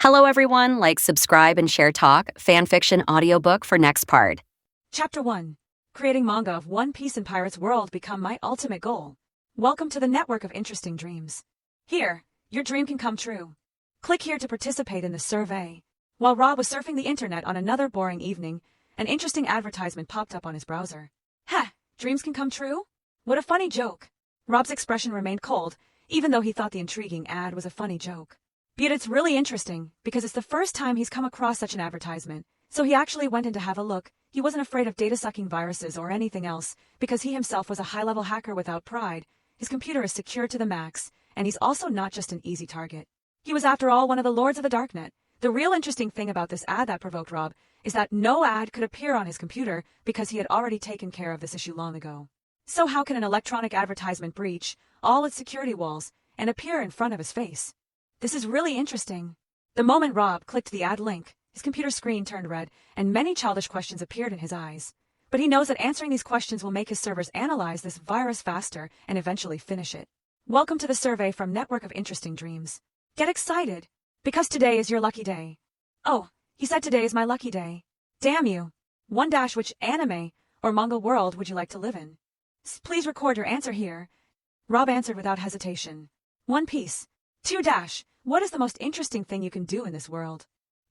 Hello, everyone. Like, subscribe, and share talk, fanfiction audiobook for next part. Chapter 1. Creating manga of One Piece in Pirates World become my ultimate goal. Welcome to the network of interesting dreams. Here, your dream can come true. Click here to participate in the survey. While Rob was surfing the internet on another boring evening, an interesting advertisement popped up on his browser. Heh, dreams can come true? What a funny joke. Rob's expression remained cold, even though he thought the intriguing ad was a funny joke. But it's really interesting, because it's the first time he's come across such an advertisement, so he actually went in to have a look. He wasn't afraid of data-sucking viruses or anything else, because he himself was a high-level hacker without pride. His computer is secure to the max, and he's also not just an easy target. He was after all one of the lords of the darknet. The real interesting thing about this ad that provoked Rob is that no ad could appear on his computer because he had already taken care of this issue long ago. So how can an electronic advertisement breach all its security walls and appear in front of his face? This is really interesting. The moment Rob clicked the ad link, his computer screen turned red, and many childish questions appeared in his eyes. But he knows that answering these questions will make his servers analyze this virus faster and eventually finish it. Welcome to the survey from Network of Interesting Dreams. Get excited, because today is your lucky day. Oh, he said today is my lucky day. Damn you. Which anime or manga world would you like to live in? Please record your answer here. Rob answered without hesitation. One Piece. 2. What is the most interesting thing you can do in this world?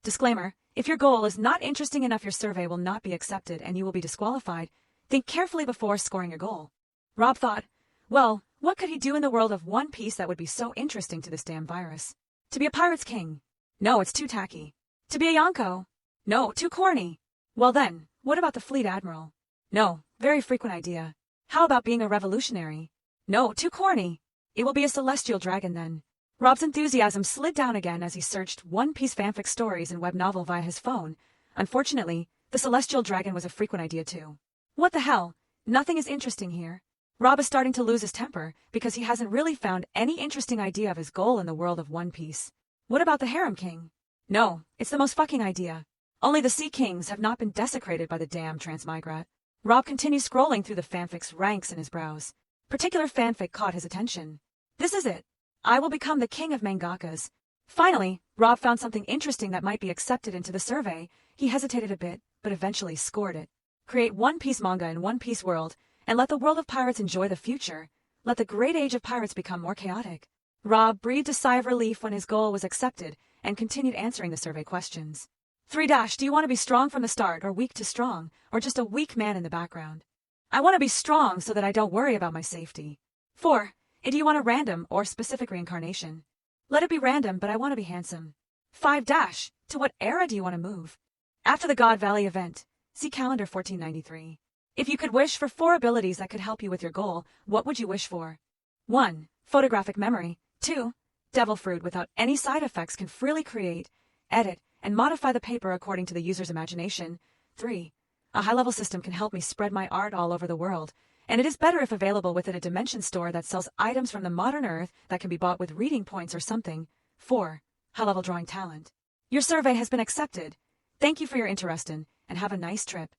Disclaimer, if your goal is not interesting enough, your survey will not be accepted and you will be disqualified. Think carefully before scoring your goal. Rob thought, well, what could he do in the world of One Piece that would be so interesting to this damn virus? To be a pirate's king? No, it's too tacky. To be a Yonko? No, too corny. Well then, what about the fleet admiral? No, very frequent idea. How about being a revolutionary? No, too corny. It will be a celestial dragon then. Rob's enthusiasm slid down again as he searched One Piece fanfic stories and web novel via his phone. Unfortunately, the celestial dragon was a frequent idea too. What the hell? Nothing is interesting here. Rob is starting to lose his temper because he hasn't really found any interesting idea of his goal in the world of One Piece. What about the harem king? No, it's the most fucking idea. Only the sea kings have not been desecrated by the damn transmigrat. Rob continues scrolling through the fanfic's ranks in his browse. Particular fanfic caught his attention. This is it. I will become the king of mangakas. Finally, Rob found something interesting that might be accepted into the survey. He hesitated a bit, but eventually scored it. Create One Piece manga in One Piece world, and let the world of pirates enjoy the future. Let the great age of pirates become more chaotic. Rob breathed a sigh of relief when his goal was accepted, and continued answering the survey questions. 3. Do you want to be strong from the start, or weak to strong, or just a weak man in the background? I want to be strong so that I don't worry about my safety. 4. Do you want a random or specific reincarnation? Let it be random, but I want to be handsome. 5. To what era do you want to move? After the God Valley event, see calendar 1493. If you could wish for 4 abilities that could help you with your goal, what would you wish for? 1. Photographic memory. 2. Devil fruit without any side effects can freely create, edit, and modify the paper according to the user's imagination. 3. A high-level system can help me spread my art all over the world. And it is better if available within a dimension store that sells items from the modern earth that can be bought with reading points or something. 4. High-level drawing talent. Your survey has been accepted. Thank you for your interest and have a nice trip.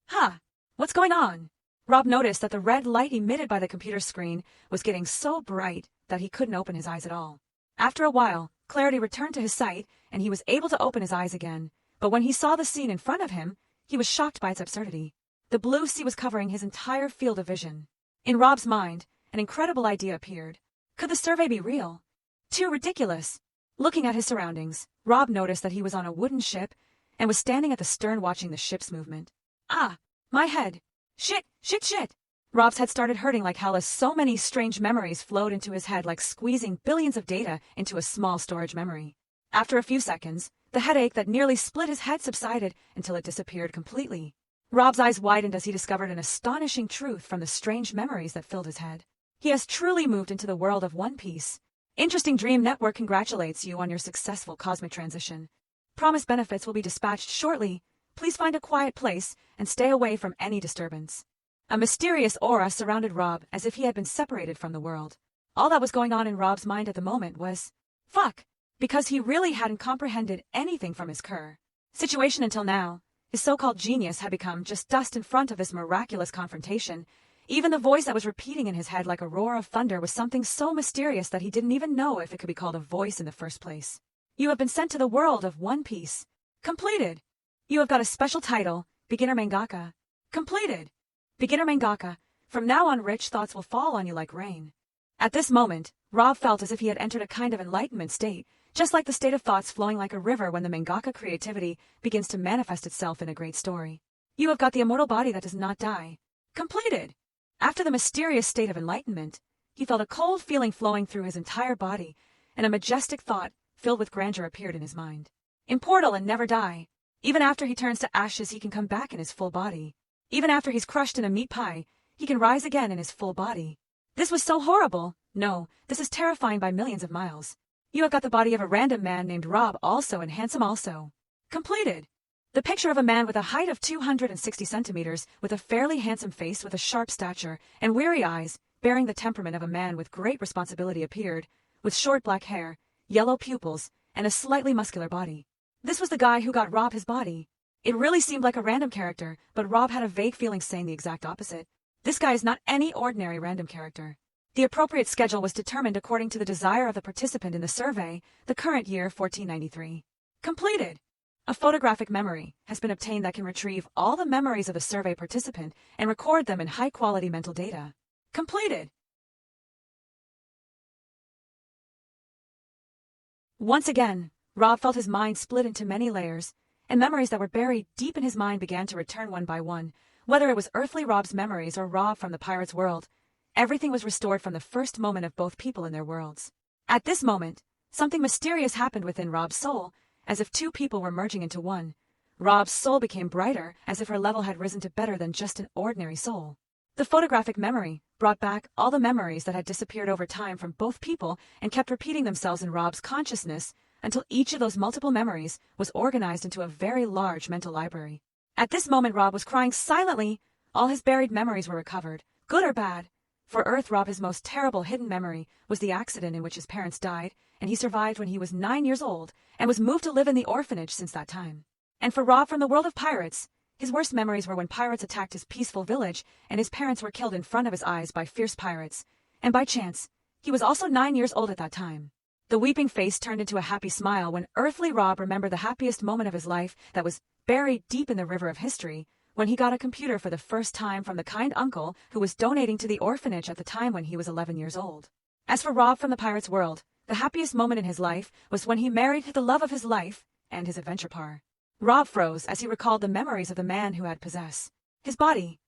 Huh? What's going on? Rob noticed that the red light emitted by the computer screen was getting so bright that he couldn't open his eyes at all. After a while, clarity returned to his sight and he was able to open his eyes again. But when he saw the scene in front of him, he was shocked by its absurdity. The blue sea was covering his entire field of vision. In Rob's mind, an incredible idea appeared. Could the survey be real? Too ridiculous. Looking at his surroundings, Rob noticed that he was on a wooden ship and was standing at the stern watching the ship's movement. Ah, my head. Shit. Rob's head started hurting like hell as so many strange memories flowed into his head like squeezing billions of data into a small storage memory. After a few seconds, the headache that nearly split his head subsided until it disappeared completely. Rob's eyes widened as he discovered an astonishing truth from the strange memories that filled his head. He has truly moved into the world of One Piece. Interesting Dream Network congratulates you on your successful cosmic transition. Promised benefits will be dispatched shortly. Please find a quiet place and stay away from any disturbance. A mysterious aura surrounded Rob as if he had been separated from the world. All that was going on in Rob's mind at the moment was, fuck, because he really hadn't comprehended anything from his situation until now. His so-called genius had become just dust in front of this miraculous confrontation. Even the voice that was repeating in his head like a roar of thunder was something so mysterious that he didn't even know if it could be called a voice in the first place. You have been sent to the world of One Piece. Completed. You have got a special title, Beginner Mangaka. Completed. Beginner Mangaka. From now on rich thoughts will fall on you like rain. At this moment, Rob felt as if he had entered a kind of enlightenment state, just like the state of thoughts flowing like a river when the mangaka creativity begins to manifest itself in a great story. You have got the immortal body that does not die. Completed. After the mysterious state of enlightenment, he felt a cold feeling flowing through his entire body, and a majestic thought, filled with grandeur, appeared in his mind. Immortal and never die. Even after he turns to ashes, he can come back in his full body. Even after he's crushed in a meat pie, he can rise again in his full body. This was so horrible. No, this is terrifying by millions of miles. You have got the body of a random man named Rob also, and handsome also. Completed. The picture of a man with a height of 260 centimeters, with a fairly handsome face with a sharp stature, and weary eyes, bearing the temperament of a man with great responsibility appeared, with short black hair, yellow pupils, and a slightly muscular body. This was the guy who got Rob his body. It really seemed like a random character, but Rob had a vague feeling saying the exact opposite. This guy is not any ordinary random character. The appropriate schedule was determined according to the desire of the participant in the survey, the current year 1493. Completed. A photographic memory has been obtained that can retrieve all the memories of the survey participant and record them in high-quality mental data. Completed. Once again, Rob felt his mind split into many layers, and memories that were buried deep in his mind began to return one by one. Whether it was earthly Rob's memories or Rob from the pirate's world, everything was restored from the first moment of both people in their worlds. At this moment, something mysterious happened within Rob's soul, as if two people were merging into one. Rob's soul became brighter, as if her level had risen to better than just an ordinary soul. The photographic memory brought back all the memories that had disappeared over time from both people and kept repeating themselves in Rob's consciousness until each of those multiple memories was organized into a very large mental library. At this moment Rob was crying silently. All his buried memories were recovered, good or bad. For Earth Rob, his most terrible hidden memory was the accident in which his parents died, and he survived when he was 9 years old and was moved to live in the orphanage since that time. And for Rob from the world of pirates, his worst memories were when pirates attacked his peaceful village and his parents were killed in front of his eyes by fierce pirates. And by chance, he was also 9 years old at that time. The weeping face turned into a happy smile when earthly Rob remembered the happiest moment of his life that was buried deep in the river of history, when he got a computer for the first time from the kind uncle who was donating to the orphanage at the time when he was 11 years old. As for Rob from the pirate's world, the happiest moment in his life was when he married the love of his life and his adventure par. Rob froze as he recalled the memories of the man who had possessed his body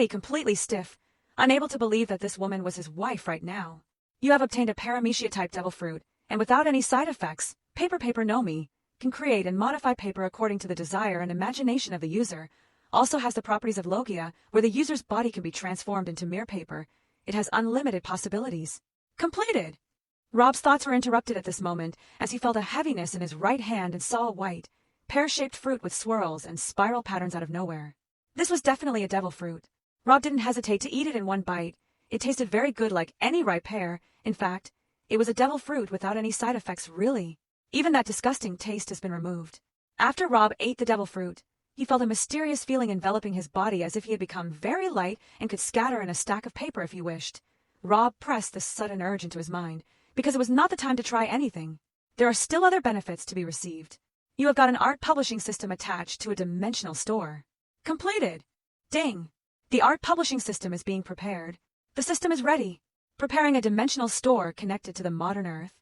completely stiff, unable to believe that this woman was his wife right now. You have obtained a paramecia-type devil fruit, and without any side effects, paper no me, can create and modify paper according to the desire and imagination of the user. Also has the properties of logia, where the user's body can be transformed into mere paper. It has unlimited possibilities. Completed. Rob's thoughts were interrupted at this moment as he felt a heaviness in his right hand and saw a white, pear-shaped fruit with swirls and spiral patterns out of nowhere. This was definitely a devil fruit. Rob didn't hesitate to eat it in one bite. It tasted very good, like any ripe pear. In fact, it was a devil fruit without any side effects, really. Even that disgusting taste has been removed. After Rob ate the devil fruit, he felt a mysterious feeling enveloping his body, as if he had become very light and could scatter in a stack of paper if he wished. Rob pressed this sudden urge into his mind, because it was not the time to try anything. There are still other benefits to be received. You have got an art publishing system attached to a dimensional store. Completed. Ding. The art publishing system is being prepared. The system is ready. Preparing a dimensional store connected to the modern Earth.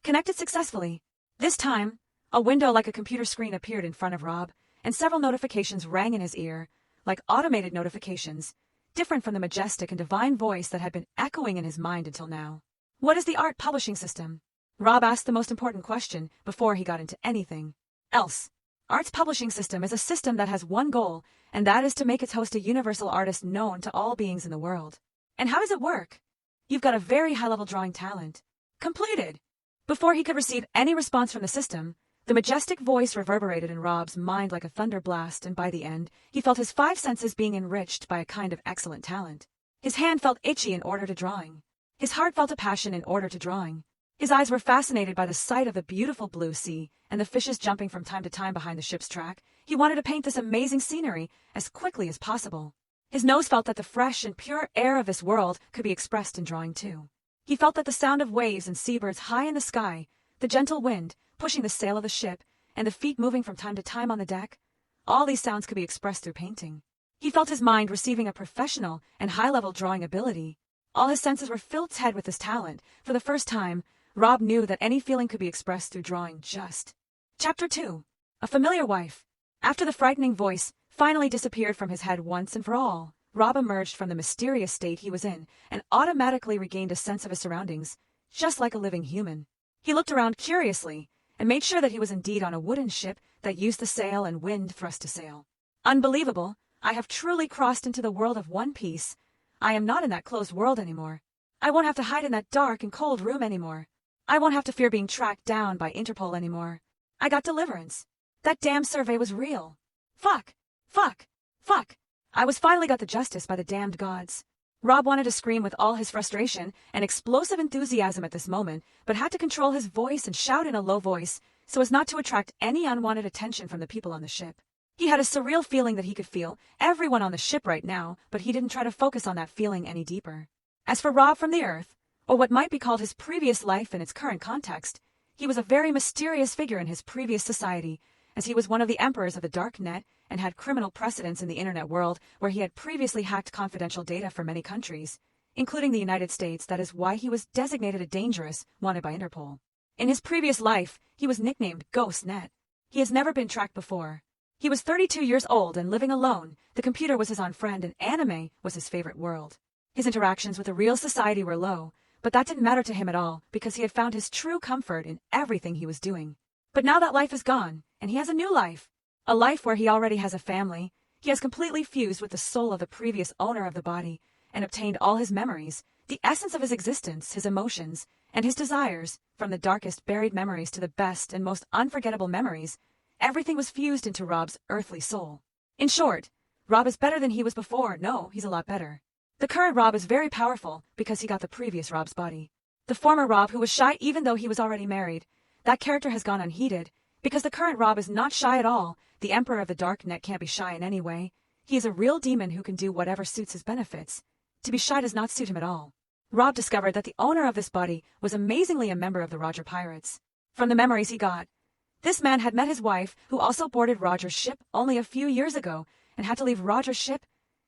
Connected successfully. This time, a window like a computer screen appeared in front of Rob, and several notifications rang in his ear, like automated notifications, different from the majestic and divine voice that had been echoing in his mind until now. What is the art publishing system? Rob asked the most important question before he got into anything else. Art's publishing system is a system that has one goal, and that is to make its host a universal artist known to all beings in the world. And how does it work? You've got a very high-level drawing talent. Completed. Before he could receive any response from the system, the majestic voice reverberated in Rob's mind like a thunder blast, and by the end, he felt his 5 senses being enriched by a kind of excellent talent. His hand felt itchy in order to drawing. His heart felt a passion in order to drawing. His eyes were fascinated by the sight of the beautiful blue sea and the fishes jumping from time to time behind the ship's track. He wanted to paint this amazing scenery as quickly as possible. His nose felt that the fresh and pure air of this world could be expressed in drawing too. He felt that the sound of waves and seabirds high in the sky The gentle wind, pushing the sail of the ship, and the feet moving from time to time on the deck. All these sounds could be expressed through painting. He felt his mind receiving a professional and high-level drawing ability. All his senses were filled to head with this talent. For the first time, Rob knew that any feeling could be expressed through drawing just. Chapter 2. A familiar wife. After the frightening voice finally disappeared from his head once and for all, Rob emerged from the mysterious state he was in and automatically regained a sense of his surroundings, just like a living human. He looked around curiously and made sure that he was indeed on a wooden ship that used the sail and wind thrust to sail. Unbelievable! I have truly crossed into the world of One Piece. I am not in that closed world anymore. I won't have to hide in that dark and cold room anymore. I won't have to fear being tracked down by Interpol anymore. I got deliverance. That damn survey was real. Fuck! Fuck! Fuck! I was finally got the justice by the damned gods. Rob wanted to scream with all his frustration and explosive enthusiasm at this moment, but had to control his voice and shout in a low voice so as not to attract any unwanted attention from the people on the ship. He had a surreal feeling that he could feel everyone on the ship right now, but he didn't try to focus on that feeling any deeper. As for Rob from the Earth, or what might be called his previous life in its current context, he was a very mysterious figure in his previous society, as he was one of the emperors of the dark net and had criminal precedents in the internet world where he had previously hacked confidential data for many countries, including the United States. That is why he was designated a dangerous, wanted by Interpol. In his previous life, he was nicknamed Ghost Net. He has never been tracked before. He was 32 years old and living alone. The computer was his on-friend and anime was his favorite world. His interactions with the real society were low, but that didn't matter to him at all because he had found his true comfort in everything he was doing. But now that life is gone, and he has a new life. A life where he already has a family. He has completely fused with the soul of the previous owner of the body and obtained all his memories, the essence of his existence, his emotions, and his desires, from the darkest buried memories to the best and most unforgettable memories. Everything was fused into Rob's earthly soul. In short, Rob is better than he was before. No, he's a lot better. The current Rob is very powerful because he got the previous Rob's body. The former Rob, who was shy even though he was already married, that character has gone unheeded because the current Rob is not shy at all. The Emperor of the Dark Net can't be shy in any way. He is a real demon who can do whatever suits his benefits. To be shy does not suit him at all. Rob discovered that the owner of this body was amazingly a member of the Roger Pirates. From the memories he got, this man had met his wife, who also boarded Roger's ship only a few years ago, and had to leave Roger's ship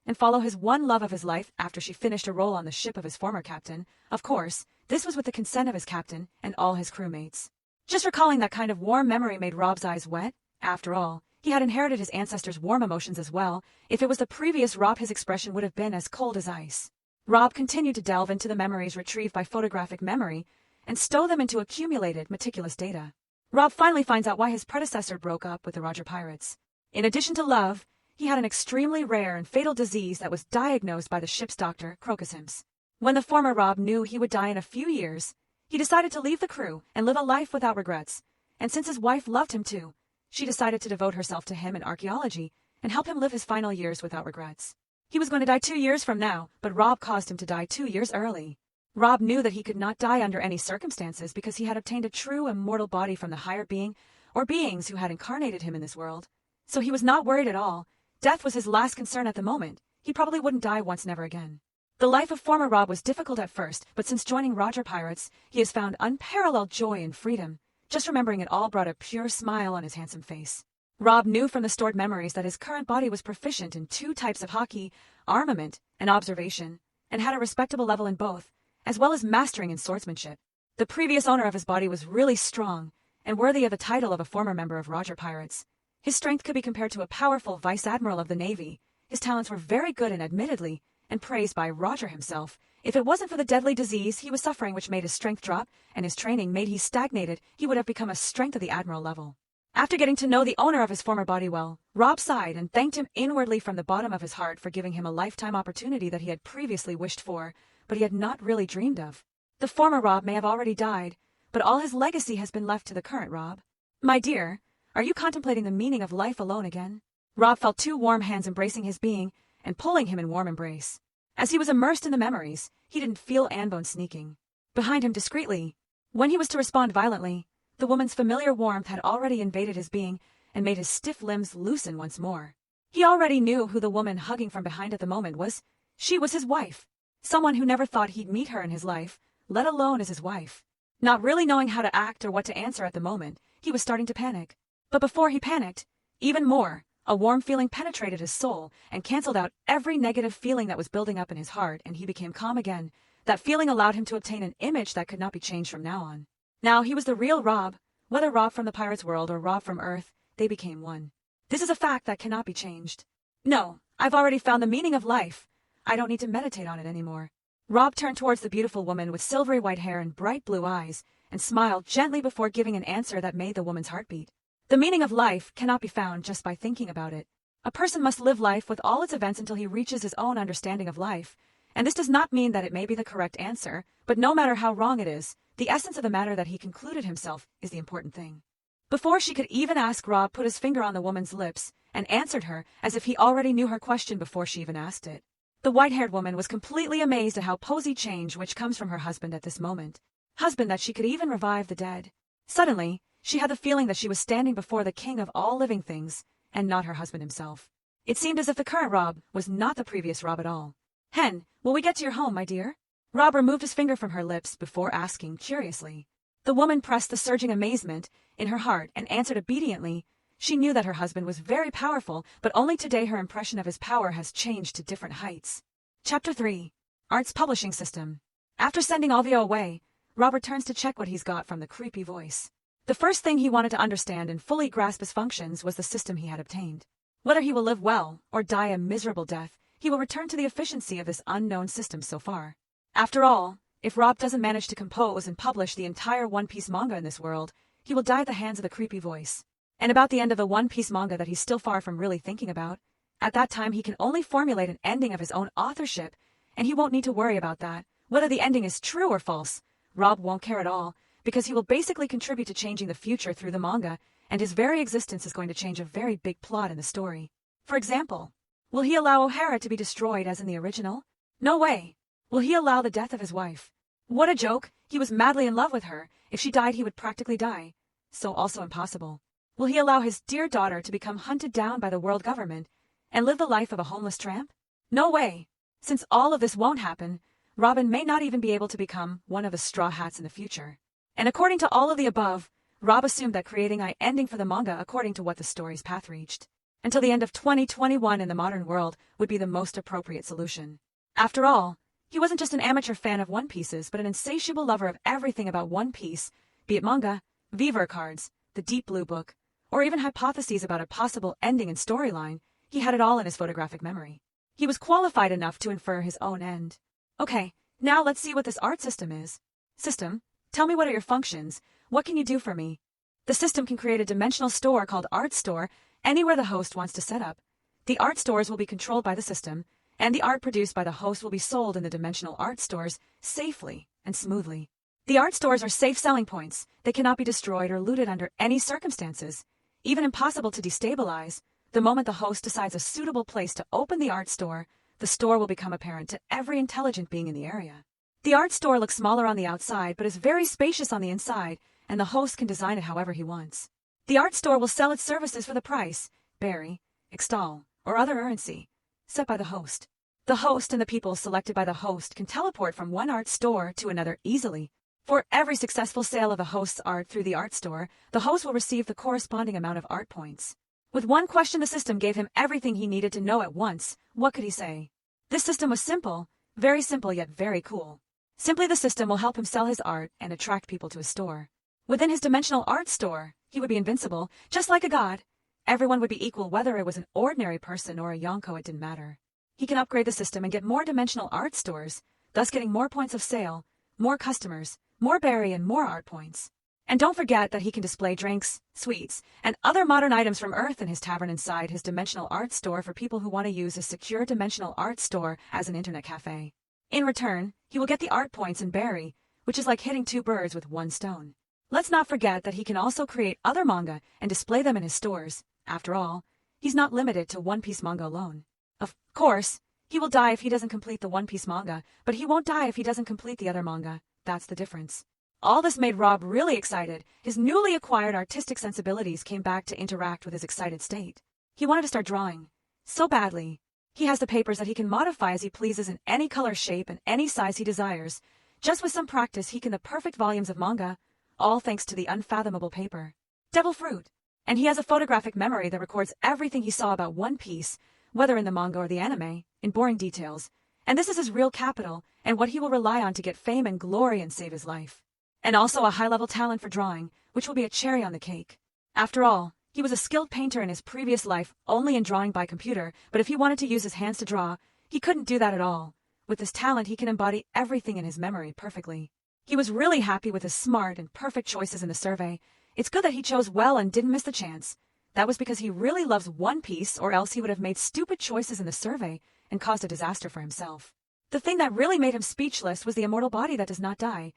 and follow his one love of his life after she finished a role on the ship of his former captain. Of course, this was with the consent of his captain and all his crewmates. Just recalling that kind of warm memory made Rob's eyes wet. After all, he had inherited his ancestors' warm emotions as well. If it was the previous Rob, his expression would have been as cold as ice. Rob continued to delve into the memories retrieved by photographic memory and stow them into accumulated, meticulous data. Rob finally finds out why his predecessor broke up with the Roger Pirates. In addition to love, he had an extremely rare and fatal disease that was diagnosed by the ship's doctor, Crocus. When the former Rob knew he would die in a few years, he decided to leave the crew and live a life without regrets. And since his wife loved him too, she decided to devote herself to him in archaeology and help him live his final years without regrets. He was going to die 2 years from now, but Rob caused him to die 2 years early. Rob knew that he could not die under any circumstances because he had obtained a true immortal body from the higher being or beings who had incarnated him in this world. So he was not worried at all. Death was his last concern at the moment. He probably wouldn't die once, never again. The life of former Rob was difficult at first, but since joining Roger Pirates, he has found unparalleled joy and freedom. Just remembering it all brought a pure smile on his handsome face. Rob knew from the stored memories that his current body was proficient in 2 types of hockey, armament, and observation, and had a respectable level in both, as well as mastering in swordsmanship. The previous owner of his body was really strong and worthy of the title of a former member of Roger Pirates. His strength could be compared to a powerful vice admiral of the Navy. His talents were very good and admittedly, and praised by Roger himself. If it wasn't for the deadly disease he was suffering which made his strength drop, and his training made he stagnated, he would have become a strength of the admiral level. After getting to know the owner of his former body well, Rob sighed and thanked him inwardly from the bottom of his heart for giving him a lifetime opportunity that he had previously wished for, but he had not really dreamed of. The former Rob may have already died, but all his legacy has been left to the current Rob. My dear, are you contemplating the meaning of life alone again? Rob felt 2 warm hands embracing his being and pulling him in warm embrace. As he was immersed in the memories, he didn't feel Anbone sneaking behind him discreetly. When he was to respond violently, the woman's familiar warmth had already invaded his being and made his stiff limbs loosen once more. He already knew who the woman hugging from behind at the moment was. She was his wife. Someone who never thought he'd meet her in his life, let alone as his wife. Not really knowing how to act or what to answer at the moment, he was starting to panic. But before he panicked, even more, a warm feeling penetrated his soul and canceled out every negative feeling that was building up in his heart, and he became calm again. That feeling allowed him to obtain an image that could not be changed from now on. Now he was the real Rob. Whether Rob from the pirate's world or Rob from Earth, they became one. This is a fact that cannot be changed. No, I've already found the meaning of life. I don't need to meditate on it anymore. Rob turned towards the beautiful woman with silvery white hair and bright blue eyes, and smiled gently before giving an answer that made the woman's heart beat. The meaning of life cannot be found just by thinking about it. A person must live life with all its events until he reaches his own understanding of life, and this does not mean that it may be the correct answer, but no matter how wrong it is, the essence of the matter that he concluded himself is the important thing. Before she could even ask, Rob put his finger on the woman's lips and answered her as if he already knew her question before she even asked it. The white-haired woman was completely amazed at how Posey changed, which comes from her husband at this moment. Husband that she could even revive the dead. Suddenly, she had the feeling that she was standing before the king of all living things, and not her husband himself. It seemed as if the current Rob was not the previous Rob at all. Hen, will we get to your home, my dear? Rob removed his finger from her lips before asking curiously. The woman pressed the surging amazement in her heart and answered obediently. She knew that her husband was very powerful, but only today her impression of his power has changed to different heights. Chapter 3. Art's Publishing System. After sending Alvio away, Rob returns to check what he's got from the creepy voice. The first thing he wanted to understand and fully grasp his functions was the system he had obtained. Whether he will live well or die a miserable death, he will return to the efficiency of this unknown system so far. After all, if Rob doesn't manage to compose and publish the entire One Piece manga in this world, he will die at the hands of the creepy voice. And about the end of the One Piece manga that he's still far from really thinking about, at that time he can only formulate an ending of his own authorship, and he won't need to worry about that. Whether the ending is true or false, Rob won't care at all, because he will basically contribute to changing the future through the manga, and his very existence is going to change a very big plot in the story. For example, will he allow O'Hara to be destroyed as in the original? No way. Will he allow the death of his wife? What a joke! He was madly in love with her. If she died, he would practically die. So also impossible. Will he allow his dear daughter to become hunted down by the world government and live the life of a homeless tramp? No way. Since all of this won't happen, Robin may not even be able to become one of the Straw Hats in the future. And according to all of the above, Rob assumed that creating an ending for the manga according to what the story's path reached, until the end of 2021 in the modern world, would be the most appropriate solution. After all, he wasn't just an amateur fan of One Pieces, but an insatiable lover of everything about One Piece, be it manga, Viver cards, the Deep Blue Book, or even hypotheses about a possible ending and storyline. He had it all in his photographic memory. He was qualified enough to infer his own end. Okay, now let's see what this art system is. System, tell me what are your functions, what can you do for me? The system can create a dimensional store called Art Store anywhere the host wants to set up. The art stores will be controlled by the system, and the art produced by the host will be sold in the dimensional art stores safely and smoothly. The art stores are safe selling points. They cannot be destroyed or looted under any circumstances, even impossible to destabilize. The moment the host decides a suitable place to open the art store will become apparent to every intelligent being in the area. The art store looks smaller on the outside but is very spacious on the inside, and the host can design it however he wants. The art store will sell its services for the price, berry, extol, or other currency set by the host. The host and the people selected by the host can teleport from one art store to another easily. For every successful sale of the host's art through the art store, the host will receive the corresponding amount of art points. With one question, the system gave him everything he needed to know at once. What could he say? This system was simple, very simple yet very cool. Simply, the system will help him sell his art and attract people to his store. Within his dimensional art store, he would be invincible, just like a god. Everyone would be equal, whether it was an ordinary person or a Yonko, it didn't matter. He can upgrade the system and get more dimensional art stores, thus getting more points of sale, more customers, more berry, and more art points. And don't forget that he can display drinks, sweets, and other modern items from Earth in his tavern inside his dimensional art store for people who want to use his secure dimensional art store as an internet cafe. In return, he will get the art points and berry, which is like hitting two birds with one stone. Let's not forget that he can also create other manga and display them in his stores. After all, he's not limited to One Piece manga alone. Of course, he will die if he doesn't complete the One Piece manga, but he won't die if he doesn't complete the other manga. That's the difference. All this made Rob really excited. His newly acquired artistic sensibilities came back to interact with his excited state. He wanted to start drawing. So badly. He has the papers that he can modify as he pleases in any color, shape, and any size he desires. Just with some practice he can the perfect volumes of manga, all thanks to the unfathomable paper. Devil fruit. And he has a photographic memory that records everything he saw about One Piece, whether in the manga or the anime, in boring details. And this is his real capital, and what he will rely on to get fame and glory and save his life. And also a high-level talent for drawing, which will be a cherry on the cake. After all, he was a skilled painter in his previous life, only in drawing by computer, but if he wanted to use his hands to draw, he couldn't do that at all. With this talent he can embody everything in his memory perfectly. He was really happy with his smart and perfect choices in the survey. It's good that he chose well and didn't miss the chance. That was because he really loves One Piece, or else he would have made stupid choices in the survey and caused a disaster for himself. The thing that really made him speechless was the immortal body that does not die.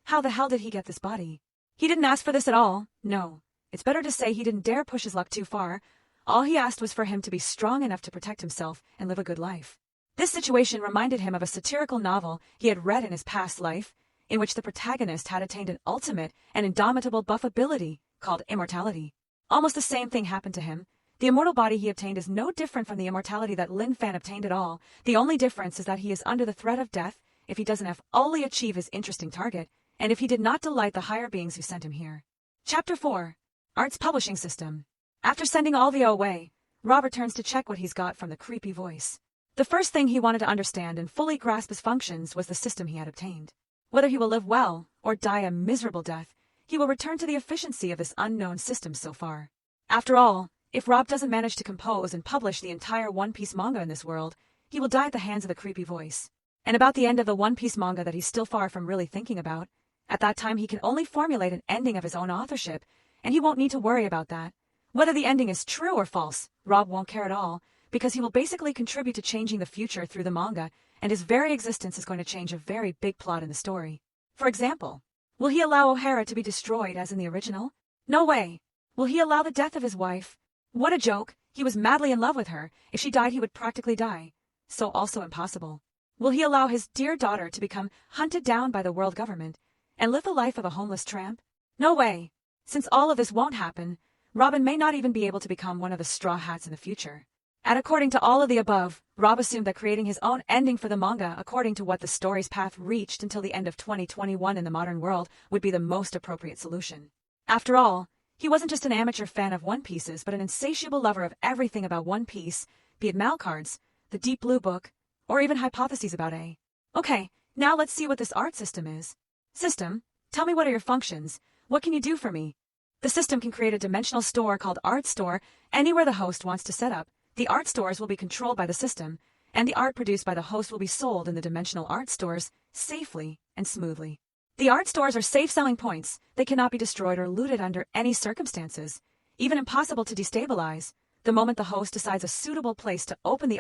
How the hell did he get this body? He didn't ask for this at all, no. It's better to say he didn't dare push his luck too far. All he asked was for him to be strong enough to protect himself and live a good life. This situation reminded him of a satirical novel he had read in his past life, in which the protagonist had attained an ultimate and indomitable buff ability called immortality. Almost the same thing happened to him. The immortal body he obtained is no different from the immortality that Lin Fan obtained at all. The only difference is that he is under the threat of death if he doesn't fully achieve his interesting target, and if he did not delight the higher beings who sent him here. Chapter 4. Art's Publishing System. After sending all VO away, Rob returns to check what he's got from the creepy voice. The first thing he wanted to understand and fully grasp his functions was the system he had obtained. Whether he will live well or die a miserable death, he will return to the efficiency of this unknown system so far. After all, if Rob doesn't manage to compose and publish the entire One Piece manga in this world, he will die at the hands of the creepy voice. And about the end of the One Piece manga that he's still far from really thinking about, at that time he can only formulate an ending of his own authorship, and he won't need to worry about that. Whether the ending is true or false, Rob won't care at all, because he will basically contribute to changing the future through the manga, and his very existence is going to change a very big plot in the story. For example, will he allow O'Hara to be destroyed as in the original? No way. Will he allow the death of his wife? What a joke. He was madly in love with her. If she died, he would practically die. So also impossible. Will he allow his dear daughter to become hunted down by the world government and live the life of a homeless tramp? No way. Since all of this won't happen, Robin may not even be able to become one of the Straw Hats in the future. And according to all of the above, Rob assumed that creating his own ending for the manga according to what the story's path reached until the end of 2021 in the modern world would be the most appropriate solution. After all, he wasn't just an amateur fan of One Pieces but an insatiable lover of everything about One Piece, be it ME.ALL cards, the Deep Blue Book, or even hypotheses about A. Okay, now let's see what this art system is. System, tell me what are your functions, what can you do for me? The system can create a dimensional store called Art Store anywhere the host wants to set up. The art stores will be controlled by the system, and the art produced by the host will be sold in the dimensional art stores safely and smoothly. The art stores are safe selling points. They cannot be destroyed or looted under any circumstances, even impossible to destabilize. The moment the host decides a suitable place to open the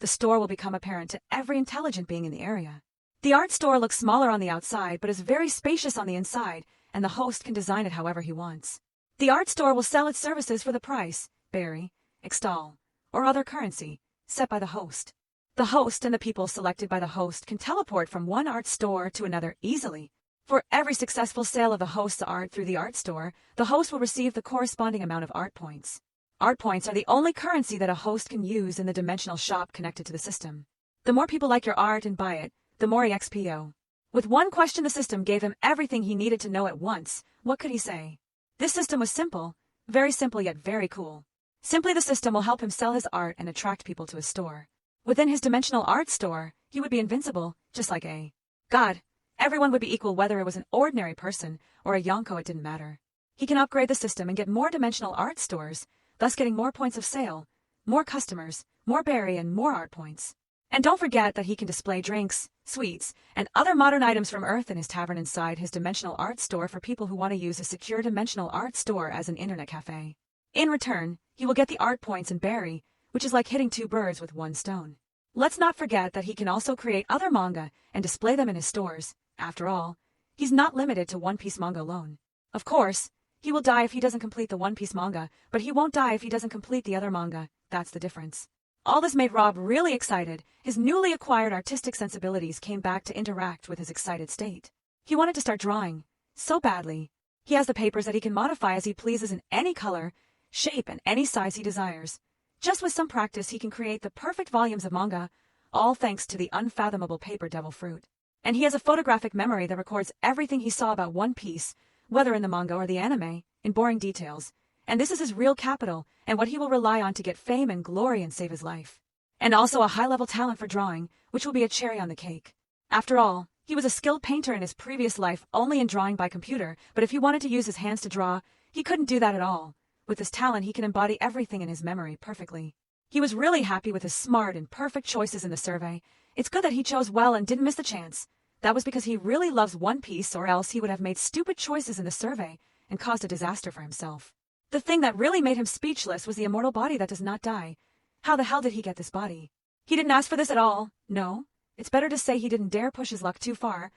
store will become apparent to every intelligent being in the area. The art store looks smaller on the outside but is very spacious on the inside, and the host can design it however he wants. The art store will sell its services for the price, berry, extol, or other currency, set by the host. The host and the people selected by the host can teleport from one art store to another easily. For every successful sale of the host's art through the art store, the host will receive the corresponding amount of art points. Art points are the only currency that a host can use in the dimensional shop connected to the system. The more people like your art and buy it, the more EXPO. With one question, the system gave him everything he needed to know at once. What could he say? This system was simple, very simple yet very cool. Simply, the system will help him sell his art and attract people to his store. Within his dimensional art store, he would be invincible, just like A. God, everyone would be equal whether it was an ordinary person or a Yonko, it didn't matter. He can upgrade the system and get more dimensional art stores, thus getting more points of sale, more customers, more berry and more art points. And don't forget that he can display drinks, sweets, and other modern items from Earth in his tavern inside his dimensional art store for people who want to use a secure dimensional art store as an internet cafe. In return, he will get the art points and berry, which is like hitting two birds with one stone. Let's not forget that he can also create other manga and display them in his stores. After all, he's not limited to One Piece manga alone. Of course, he will die if he doesn't complete the One Piece manga, but he won't die if he doesn't complete the other manga. That's the difference. All this made Rob really excited. His newly acquired artistic sensibilities came back to interact with his excited state. He wanted to start drawing so badly. He has the papers that he can modify as he pleases in any color, shape, and any size he desires. Just with some practice he can create the perfect volumes of manga, all thanks to the unfathomable paper devil fruit. And he has a photographic memory that records everything he saw about One Piece, whether in the manga or the anime, in boring details. And this is his real capital, and what he will rely on to get fame and glory and save his life. And also a high-level talent for drawing, which will be a cherry on the cake. After all, he was a skilled painter in his previous life only in drawing by computer, but if he wanted to use his hands to draw, he couldn't do that at all. With this talent he can embody everything in his memory perfectly. He was really happy with his smart and perfect choices in the survey. It's good that he chose well and didn't miss the chance. That was because he really loves One Piece, or else he would have made stupid choices in the survey and caused a disaster for himself. The thing that really made him speechless was the immortal body that does not die. How the hell did he get this body? He didn't ask for this at all. No, it's better to say he didn't dare push his luck too far.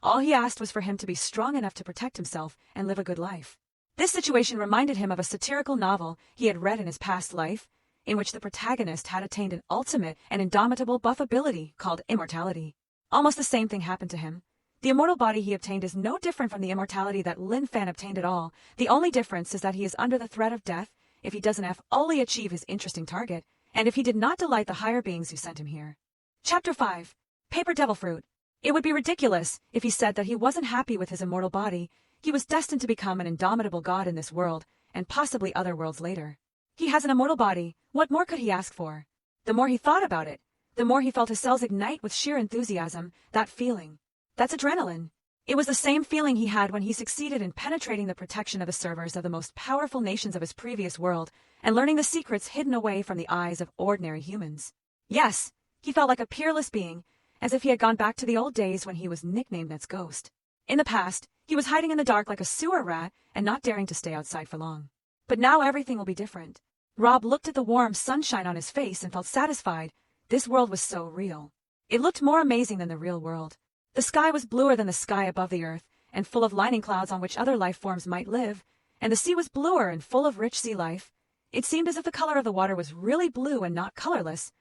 All he asked was for him to be strong enough to protect himself and live a good life. This situation reminded him of a satirical novel he had read in his past life, in which the protagonist had attained an ultimate and indomitable buff ability called immortality. Almost the same thing happened to him. The immortal body he obtained is no different from the immortality that Lin Fan obtained at all. The only difference is that he is under the threat of death if he doesn't fully achieve his interesting target, and if he did not delight the higher beings who sent him here. Chapter 5. Paper Devil Fruit. It would be ridiculous if he said that he wasn't happy with his immortal body. He was destined to become an indomitable god in this world, and possibly other worlds later. He has an immortal body. What more could he ask for? The more he thought about it, the more he felt his cells ignite with sheer enthusiasm. That feeling. That's adrenaline. It was the same feeling he had when he succeeded in penetrating the protection of the servers of the most powerful nations of his previous world and learning the secrets hidden away from the eyes of ordinary humans. Yes, he felt like a peerless being, as if he had gone back to the old days when he was nicknamed Net's Ghost. In the past, he was hiding in the dark like a sewer rat and not daring to stay outside for long. But now everything will be different. Rob looked at the warm sunshine on his face and felt satisfied. This world was so real. It looked more amazing than the real world. The sky was bluer than the sky above the earth, and full of lining clouds on which other life forms might live, and the sea was bluer and full of rich sea life. It seemed as if the color of the water was really blue and not colorless.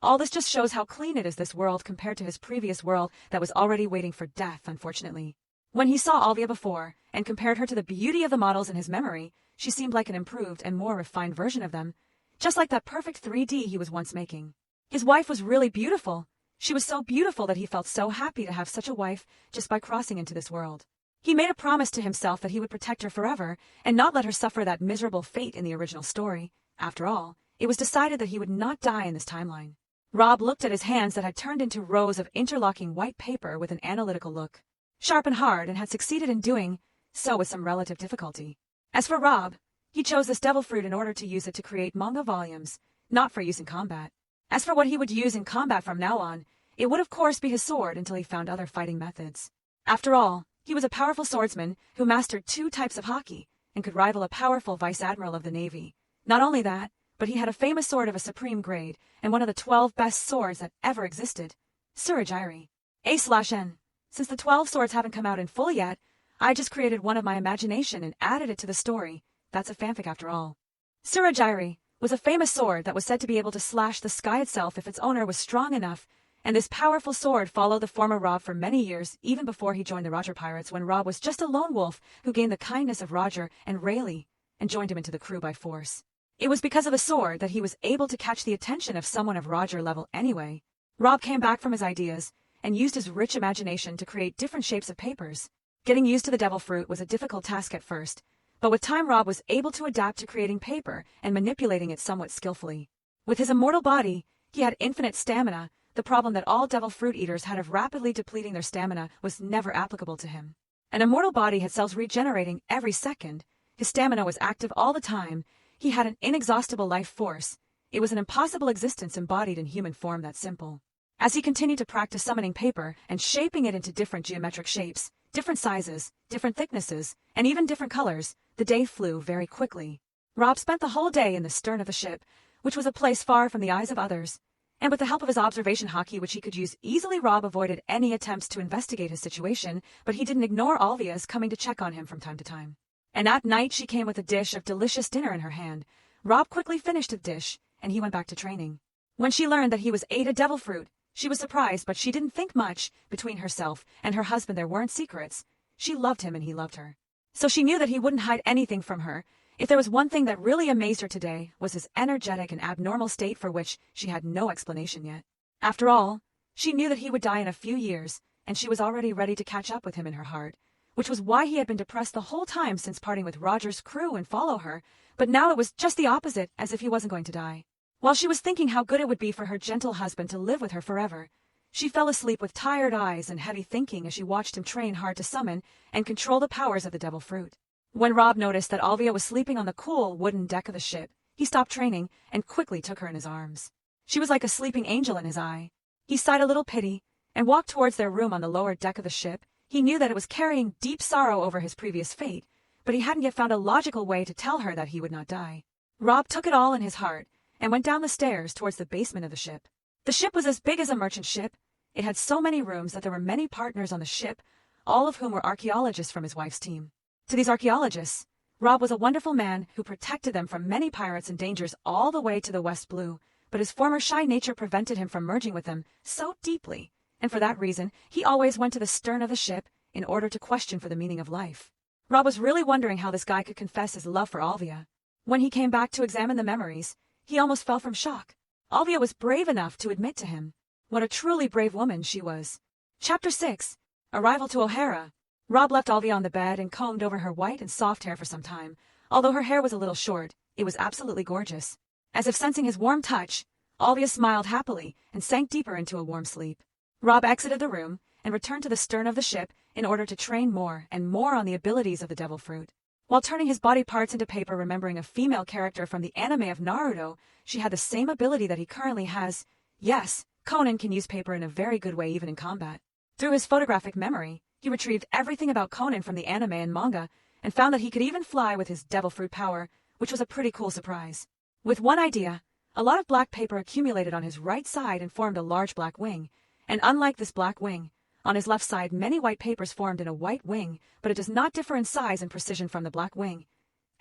All this just shows how clean it is, this world, compared to his previous world that was already waiting for death, unfortunately. When he saw Alvia before, and compared her to the beauty of the models in his memory, she seemed like an improved and more refined version of them, just like that perfect 3D he was once making. His wife was really beautiful. She was so beautiful that he felt so happy to have such a wife just by crossing into this world. He made a promise to himself that he would protect her forever and not let her suffer that miserable fate in the original story. After all, it was decided that he would not die in this timeline. Rob looked at his hands that had turned into rows of interlocking white paper with an analytical look. Sharp and hard, and had succeeded in doing so with some relative difficulty. As for Rob, he chose this devil fruit in order to use it to create manga volumes, not for use in combat. As for what he would use in combat from now on, it would of course be his sword until he found other fighting methods. After all, he was a powerful swordsman who mastered 2 types of haki and could rival a powerful vice admiral of the Navy. Not only that, but he had a famous sword of a supreme grade and one of the 12 best swords that ever existed. Surajiri. A/N. Since the 12 swords haven't come out in full yet, I just created one of my imagination and added it to the story. That's a fanfic after all. Surajiri was a famous sword that was said to be able to slash the sky itself if its owner was strong enough, and this powerful sword followed the former Rob for many years, even before he joined the Roger Pirates, when Rob was just a lone wolf who gained the kindness of Roger and Rayleigh and joined him into the crew by force. It was because of the sword that he was able to catch the attention of someone of Roger level anyway. Rob came back from his ideas and used his rich imagination to create different shapes of papers. Getting used to the devil fruit was a difficult task at first, but with time Rob was able to adapt to creating paper and manipulating it somewhat skillfully. With his immortal body, he had infinite stamina. The problem that all devil fruit eaters had of rapidly depleting their stamina was never applicable to him. An immortal body had cells regenerating every second. His stamina was active all the time. He had an inexhaustible life force. It was an impossible existence embodied in human form, that simple. As he continued to practice summoning paper and shaping it into different geometric shapes, different sizes, different thicknesses, and even different colors, the day flew very quickly. Rob spent the whole day in the stern of the ship, which was a place far from the eyes of others, and with the help of his observation haki, which he could use easily, Rob avoided any attempts to investigate his situation, but he didn't ignore Alvia's coming to check on him from time to time. And at night she came with a dish of delicious dinner in her hand. Rob quickly finished the dish, and he went back to training. When she learned that he was ate a devil fruit, she was surprised, but she didn't think much. Between herself and her husband there weren't secrets. She loved him and he loved her. So she knew that he wouldn't hide anything from her. If there was one thing that really amazed her today, was his energetic and abnormal state for which she had no explanation yet. After all, she knew that he would die in a few years, and she was already ready to catch up with him in her heart, which was why he had been depressed the whole time since parting with Roger's crew and follow her, but now it was just the opposite, as if he wasn't going to die. While she was thinking how good it would be for her gentle husband to live with her forever, she fell asleep with tired eyes and heavy thinking as she watched him train hard to summon and control the powers of the devil fruit. When Rob noticed that Alvia was sleeping on the cool wooden deck of the ship, he stopped training and quickly took her in his arms. She was like a sleeping angel in his eye. He sighed a little pity and walked towards their room on the lower deck of the ship. He knew that it was carrying deep sorrow over his previous fate, but he hadn't yet found a logical way to tell her that he would not die. Rob took it all in his heart and went down the stairs towards the basement of the ship. The ship was as big as a merchant ship. It had so many rooms that there were many partners on the ship, all of whom were archaeologists from his wife's team. To these archaeologists, Rob was a wonderful man who protected them from many pirates and dangers all the way to the West Blue, but his former shy nature prevented him from merging with them so deeply, and for that reason, he always went to the stern of the ship in order to question for the meaning of life. Rob was really wondering how this guy could confess his love for Alvia. When he came back to examine the memories, he almost fell from shock. Alvia was brave enough to admit to him. What a truly brave woman she was. Chapter 6. Arrival to O'Hara. Rob left Alvia on the bed and combed over her white and soft hair for some time. Although her hair was a little short, it was absolutely gorgeous. As if sensing his warm touch, Alvia smiled happily and sank deeper into a warm sleep. Rob exited the room and returned to the stern of the ship in order to train more and more on the abilities of the devil fruit. While turning his body parts into paper, remembering a female character from the anime of Naruto, she had the same ability that he currently has. Yes, Conan can use paper in a very good way even in combat. Through his photographic memory, he retrieved everything about Conan from the anime and manga, and found that he could even fly with his devil fruit power, which was a pretty cool surprise. With one idea, a lot of black paper accumulated on his right side and formed a large black wing, and unlike this black wing, on his left side many white papers formed in a white wing, but it does not differ in size and precision from the black wing.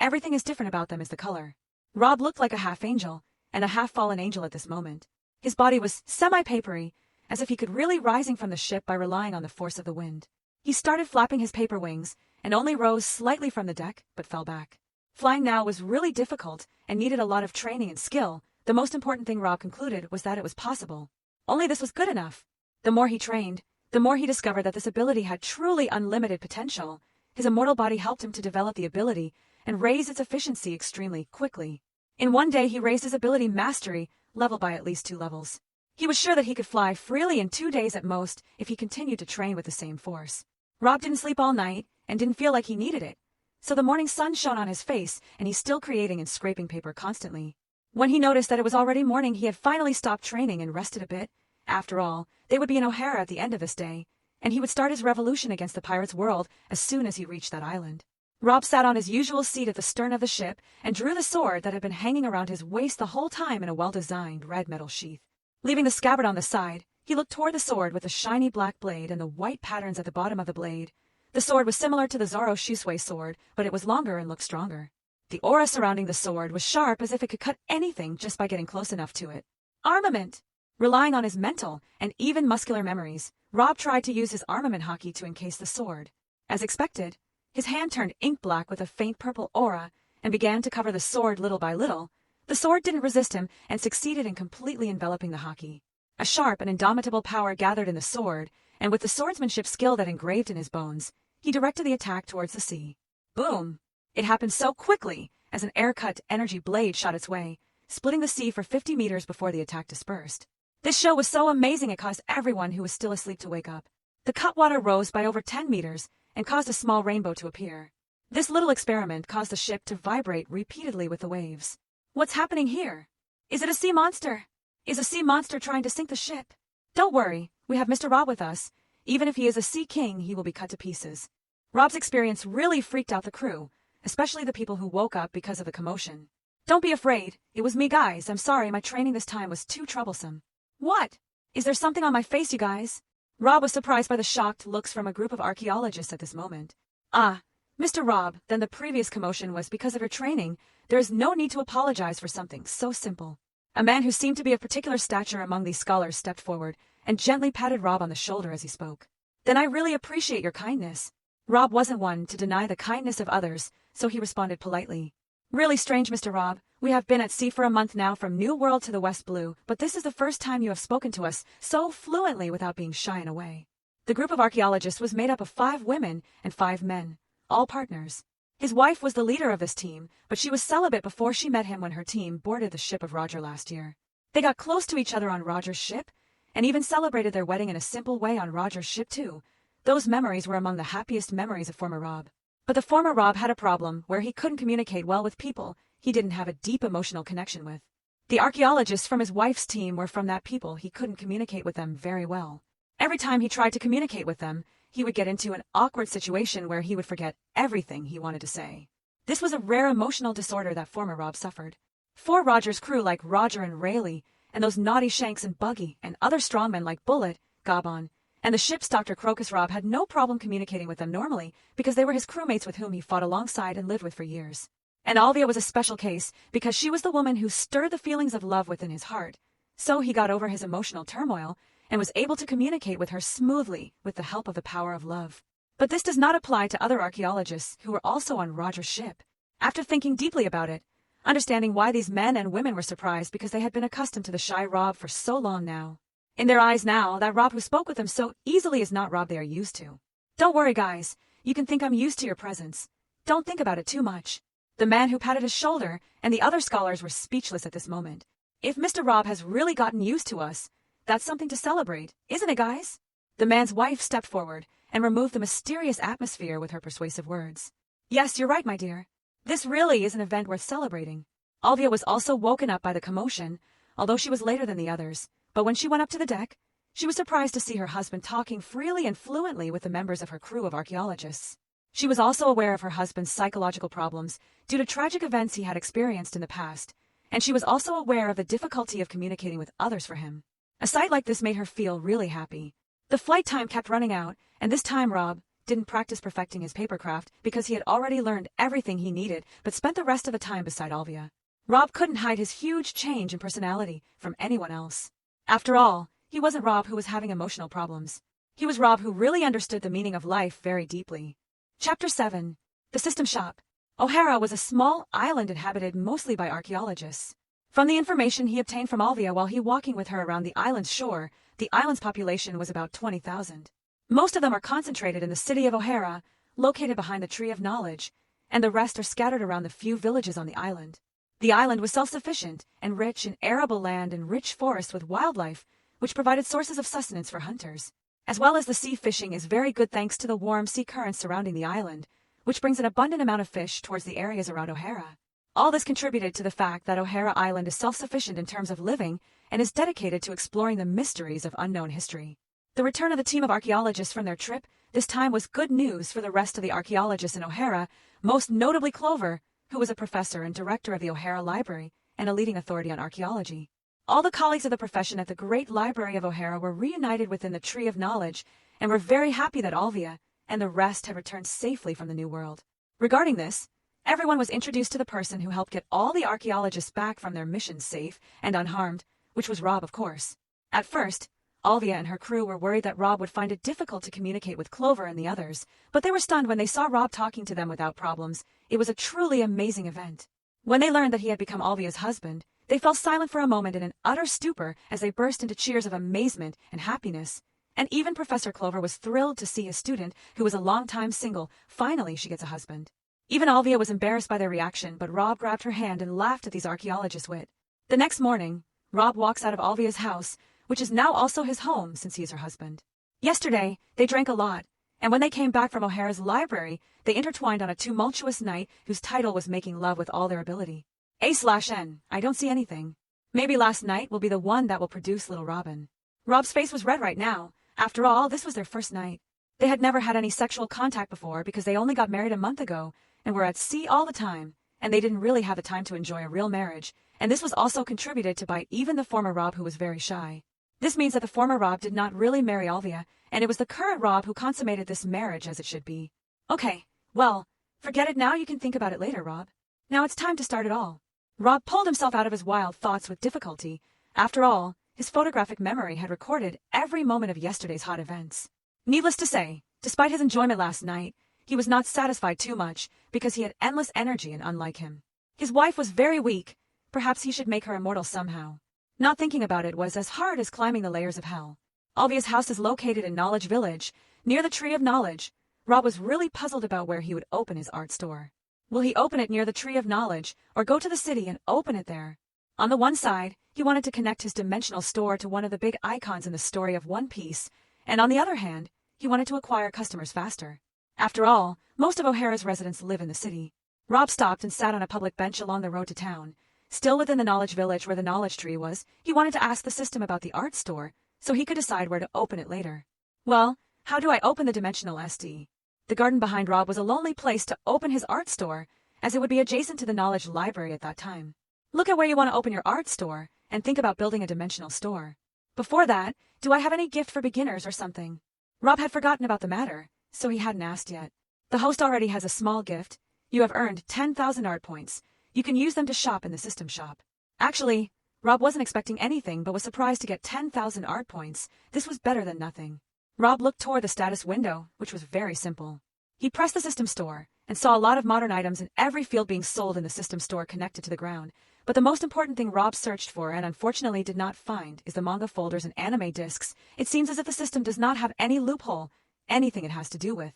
Everything is different about them is the color. Rob looked like a half-angel, and a half-fallen angel at this moment. His body was semi-papery, as if he could really rising from the ship by relying on the force of the wind. He started flapping his paper wings, and only rose slightly from the deck, but fell back. Flying now was really difficult, and needed a lot of training and skill. The most important thing Rob concluded was that it was possible. Only this was good enough. The more he trained, the more he discovered that this ability had truly unlimited potential. His immortal body helped him to develop the ability, and raise its efficiency extremely quickly. In one day he raised his ability mastery level by at least 2 levels. He was sure that he could fly freely in 2 days at most if he continued to train with the same force. Rob didn't sleep all night and didn't feel like he needed it, so the morning sun shone on his face and he's still creating and scraping paper constantly. When he noticed that it was already morning, he had finally stopped training and rested a bit. After all, they would be in O'Hara at the end of this day, and he would start his revolution against the pirates' world as soon as he reached that island. Rob sat on his usual seat at the stern of the ship and drew the sword that had been hanging around his waist the whole time in a well-designed red metal sheath. Leaving the scabbard on the side, he looked toward the sword with the shiny black blade and the white patterns at the bottom of the blade. The sword was similar to the Zoro Shusui sword, but it was longer and looked stronger. The aura surrounding the sword was sharp, as if it could cut anything just by getting close enough to it. Armament! Relying on his mental and even muscular memories, Rob tried to use his armament hockey to encase the sword. As expected, his hand turned ink black with a faint purple aura and began to cover the sword little by little. The sword didn't resist him and succeeded in completely enveloping the hockey. A sharp and indomitable power gathered in the sword, and with the swordsmanship skill that engraved in his bones, he directed the attack towards the sea. Boom! It happened so quickly as an air-cut energy blade shot its way, splitting the sea for 50 meters before the attack dispersed. This show was so amazing it caused everyone who was still asleep to wake up. The cutwater rose by over 10 meters and caused a small rainbow to appear. This little experiment caused the ship to vibrate repeatedly with the waves. What's happening here? Is it a sea monster? Is a sea monster trying to sink the ship? Don't worry, we have Mr. Rob with us. Even if he is a sea king, he will be cut to pieces. Rob's experience really freaked out the crew, especially the people who woke up because of the commotion. Don't be afraid. It was me, guys. I'm sorry, my training this time was too troublesome. What? Is there something on my face, you guys? Rob was surprised by the shocked looks from a group of archaeologists at this moment. Ah, Mr. Rob, then the previous commotion was because of your training. There is no need to apologize for something so simple. A man who seemed to be of particular stature among these scholars stepped forward and gently patted Rob on the shoulder as he spoke. Then I really appreciate your kindness. Rob wasn't one to deny the kindness of others, so he responded politely. Really strange, Mr. Rob. We have been at sea for a month now from New World to the West Blue, but this is the first time you have spoken to us so fluently without being shy in a way. The group of archaeologists was made up of 5 women and 5 men, all partners. His wife was the leader of this team, but she was celibate before she met him when her team boarded the ship of Roger last year. They got close to each other on Roger's ship, and even celebrated their wedding in a simple way on Roger's ship too. Those memories were among the happiest memories of former Rob. But the former Rob had a problem where he couldn't communicate well with people he didn't have a deep emotional connection with. The archaeologists from his wife's team were from that people he couldn't communicate with them very well. Every time he tried to communicate with them, he would get into an awkward situation where he would forget everything he wanted to say. This was a rare emotional disorder that former Rob suffered. 4 Roger's crew like Roger and Rayleigh, and those naughty Shanks and Buggy, and other strongmen like Bullet, Gabon, and the ship's Dr. Crocus Rob had no problem communicating with them normally because they were his crewmates with whom he fought alongside and lived with for years. And Alvia was a special case because she was the woman who stirred the feelings of love within his heart. So he got over his emotional turmoil and was able to communicate with her smoothly with the help of the power of love. But this does not apply to other archaeologists who were also on Roger's ship. After thinking deeply about it, understanding why these men and women were surprised because they had been accustomed to the shy Rob for so long now. In their eyes now, that Rob who spoke with them so easily is not Rob they are used to. Don't worry, guys. You can think I'm used to your presence. Don't think about it too much. The man who patted his shoulder and the other scholars were speechless at this moment. If Mr. Rob has really gotten used to us, that's something to celebrate, isn't it, guys? The man's wife stepped forward and removed the mysterious atmosphere with her persuasive words. Yes, you're right, my dear. This really is an event worth celebrating. Alvia was also woken up by the commotion, although she was later than the others. But when she went up to the deck, she was surprised to see her husband talking freely and fluently with the members of her crew of archaeologists. She was also aware of her husband's psychological problems due to tragic events he had experienced in the past, and she was also aware of the difficulty of communicating with others for him. A sight like this made her feel really happy. The flight time kept running out, and this time Rob didn't practice perfecting his papercraft because he had already learned everything he needed but spent the rest of the time beside Alvia. Rob couldn't hide his huge change in personality from anyone else. After all, he wasn't Rob who was having emotional problems. He was Rob who really understood the meaning of life very deeply. Chapter 7. The System Shop. O'Hara was a small island inhabited mostly by archaeologists. From the information he obtained from Alvia while he walking with her around the island's shore, the island's population was about 20,000. Most of them are concentrated in the city of O'Hara, located behind the Tree of Knowledge, and the rest are scattered around the few villages on the island. The island was self-sufficient and rich in arable land and rich forests with wildlife, which provided sources of sustenance for hunters. As well as the sea fishing is very good thanks to the warm sea currents surrounding the island, which brings an abundant amount of fish towards the areas around O'Hara. All this contributed to the fact that O'Hara Island is self-sufficient in terms of living and is dedicated to exploring the mysteries of unknown history. The return of the team of archaeologists from their trip this time was good news for the rest of the archaeologists in O'Hara, most notably Clover, who was a professor and director of the O'Hara Library and a leading authority on archaeology. All the colleagues of the profession at the Great Library of O'Hara were reunited within the Tree of Knowledge and were very happy that Alvia and the rest had returned safely from the New World. Regarding this, everyone was introduced to the person who helped get all the archaeologists back from their missions safe and unharmed, which was Rob, of course. At first, Alvia and her crew were worried that Rob would find it difficult to communicate with Clover and the others, but they were stunned when they saw Rob talking to them without problems. It was a truly amazing event. When they learned that he had become Alvia's husband, they fell silent for a moment in an utter stupor as they burst into cheers of amazement and happiness. And even Professor Clover was thrilled to see his student, who was a long-time single, finally she gets a husband. Even Alvia was embarrassed by their reaction, but Rob grabbed her hand and laughed at these archaeologists' wit. The next morning, Rob walks out of Alvia's house, which is now also his home since he is her husband. Yesterday, they drank a lot, and when they came back from O'Hara's library, they intertwined on a tumultuous night whose title was Making Love with All Their Ability. A/N, I don't see anything. Maybe last night will be the one that will produce little Robin. Rob's face was red right now. After all, this was their first night. They had never had any sexual contact before because they only got married a month ago and were at sea all the time, and they didn't really have the time to enjoy a real marriage, and this was also contributed to by even the former Rob who was very shy. This means that the former Rob did not really marry Alvia, and it was the current Rob who consummated this marriage as it should be. Okay, well, forget it now, you can think about it later, Rob. Now it's time to start it all. Rob pulled himself out of his wild thoughts with difficulty. After all, his photographic memory had recorded every moment of yesterday's hot events. Needless to say, despite his enjoyment last night, he was not satisfied too much because he had endless energy and unlike him. His wife was very weak. Perhaps he should make her immortal somehow. Not thinking about it was as hard as climbing the layers of hell. Obvious house is located in Knowledge Village, near the Tree of Knowledge. Rob was really puzzled about where he would open his art store. Will he open it near the Tree of Knowledge, or go to the city and open it there? On the one side, he wanted to connect his dimensional store to one of the big icons in the story of One Piece, and on the other hand, he wanted to acquire customers faster. After all, most of O'Hara's residents live in the city. Rob stopped and sat on a public bench along the road to town. Still within the Knowledge Village where the Knowledge Tree was, he wanted to ask the system about the art store, so he could decide where to open it later. Well, how do I open the dimensional SD? The garden behind Rob was a lonely place to open his art store, as it would be adjacent to the Knowledge Library at that time. Look at where you want to open your art store, and think about building a dimensional store. Before that, do I have any gift for beginners or something? Rob had forgotten about the matter, so he hadn't asked yet. The host already has a small gift. You have earned 10,000 art points. You can use them to shop in the system shop. Actually, Rob wasn't expecting anything but was surprised to get 10,000 art points. This was better than nothing. Rob looked toward the status window, which was very simple. He pressed the system store and saw a lot of modern items in every field being sold in the system store connected to the ground. But the most important thing Rob searched for and unfortunately did not find is the manga folders and anime discs. It seems as if the system does not have any loophole, anything it has to do with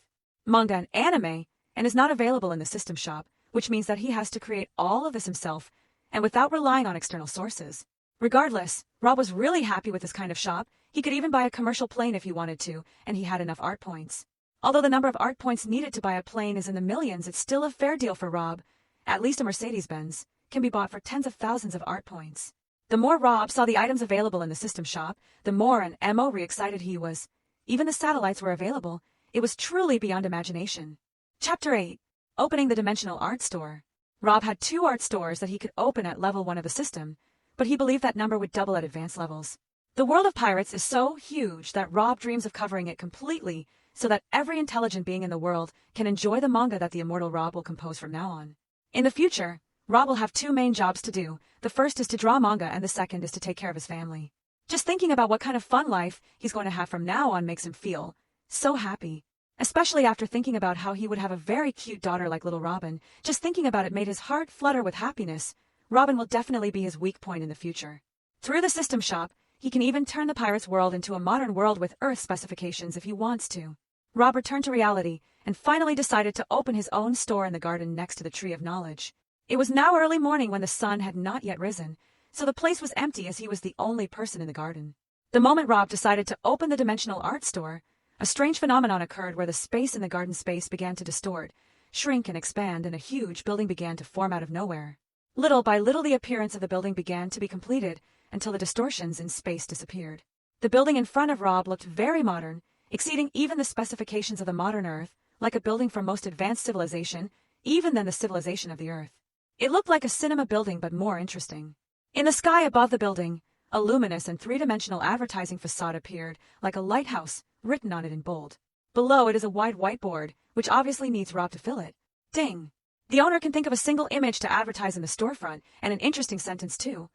manga and anime, and is not available in the system shop, which means that he has to create all of this himself and without relying on external sources. Regardless, Rob was really happy with this kind of shop. He could even buy a commercial plane if he wanted to, and he had enough art points. Although the number of art points needed to buy a plane is in the millions, it's still a fair deal for Rob. At least a Mercedes-Benz can be bought for tens of thousands of art points. The more Rob saw the items available in the system shop, the more and excited he was. Even the satellites were available. It was truly beyond imagination. Chapter 8. Opening the Dimensional Art Store. Rob had 2 art stores that he could open at level 1 of the system, but he believed that number would double at advanced levels. The world of pirates is so huge that Rob dreams of covering it completely so that every intelligent being in the world can enjoy the manga that the immortal Rob will compose from now on. In the future, Rob will have 2 main jobs to do. The first is to draw manga and the second is to take care of his family. Just thinking about what kind of fun life he's going to have from now on makes him feel so happy. Especially after thinking about how he would have a very cute daughter like little Robin. Just thinking about it made his heart flutter with happiness. Robin will definitely be his weak point in the future. Through the system shop, he can even turn the pirate's world into a modern world with Earth specifications if he wants to. Rob returned to reality and finally decided to open his own store in the garden next to the Tree of Knowledge. It was now early morning when the sun had not yet risen, so the place was empty as he was the only person in the garden. The moment Rob decided to open the dimensional art store, a strange phenomenon occurred where the space in the garden space began to distort, shrink and expand, and a huge building began to form out of nowhere. Little by little the appearance of the building began to be completed until the distortions in space disappeared. The building in front of Rob looked very modern, exceeding even the specifications of the modern Earth, like a building from most advanced civilization, even than the civilization of the Earth. It looked like a cinema building but more interesting. In the sky above the building, a luminous and 3-dimensional advertising facade appeared, like a lighthouse, written on it in bold. Below it is a wide whiteboard, which obviously needs Rob to fill it. Ding! The owner can think of a single image to advertise in the storefront, and an interesting sentence too.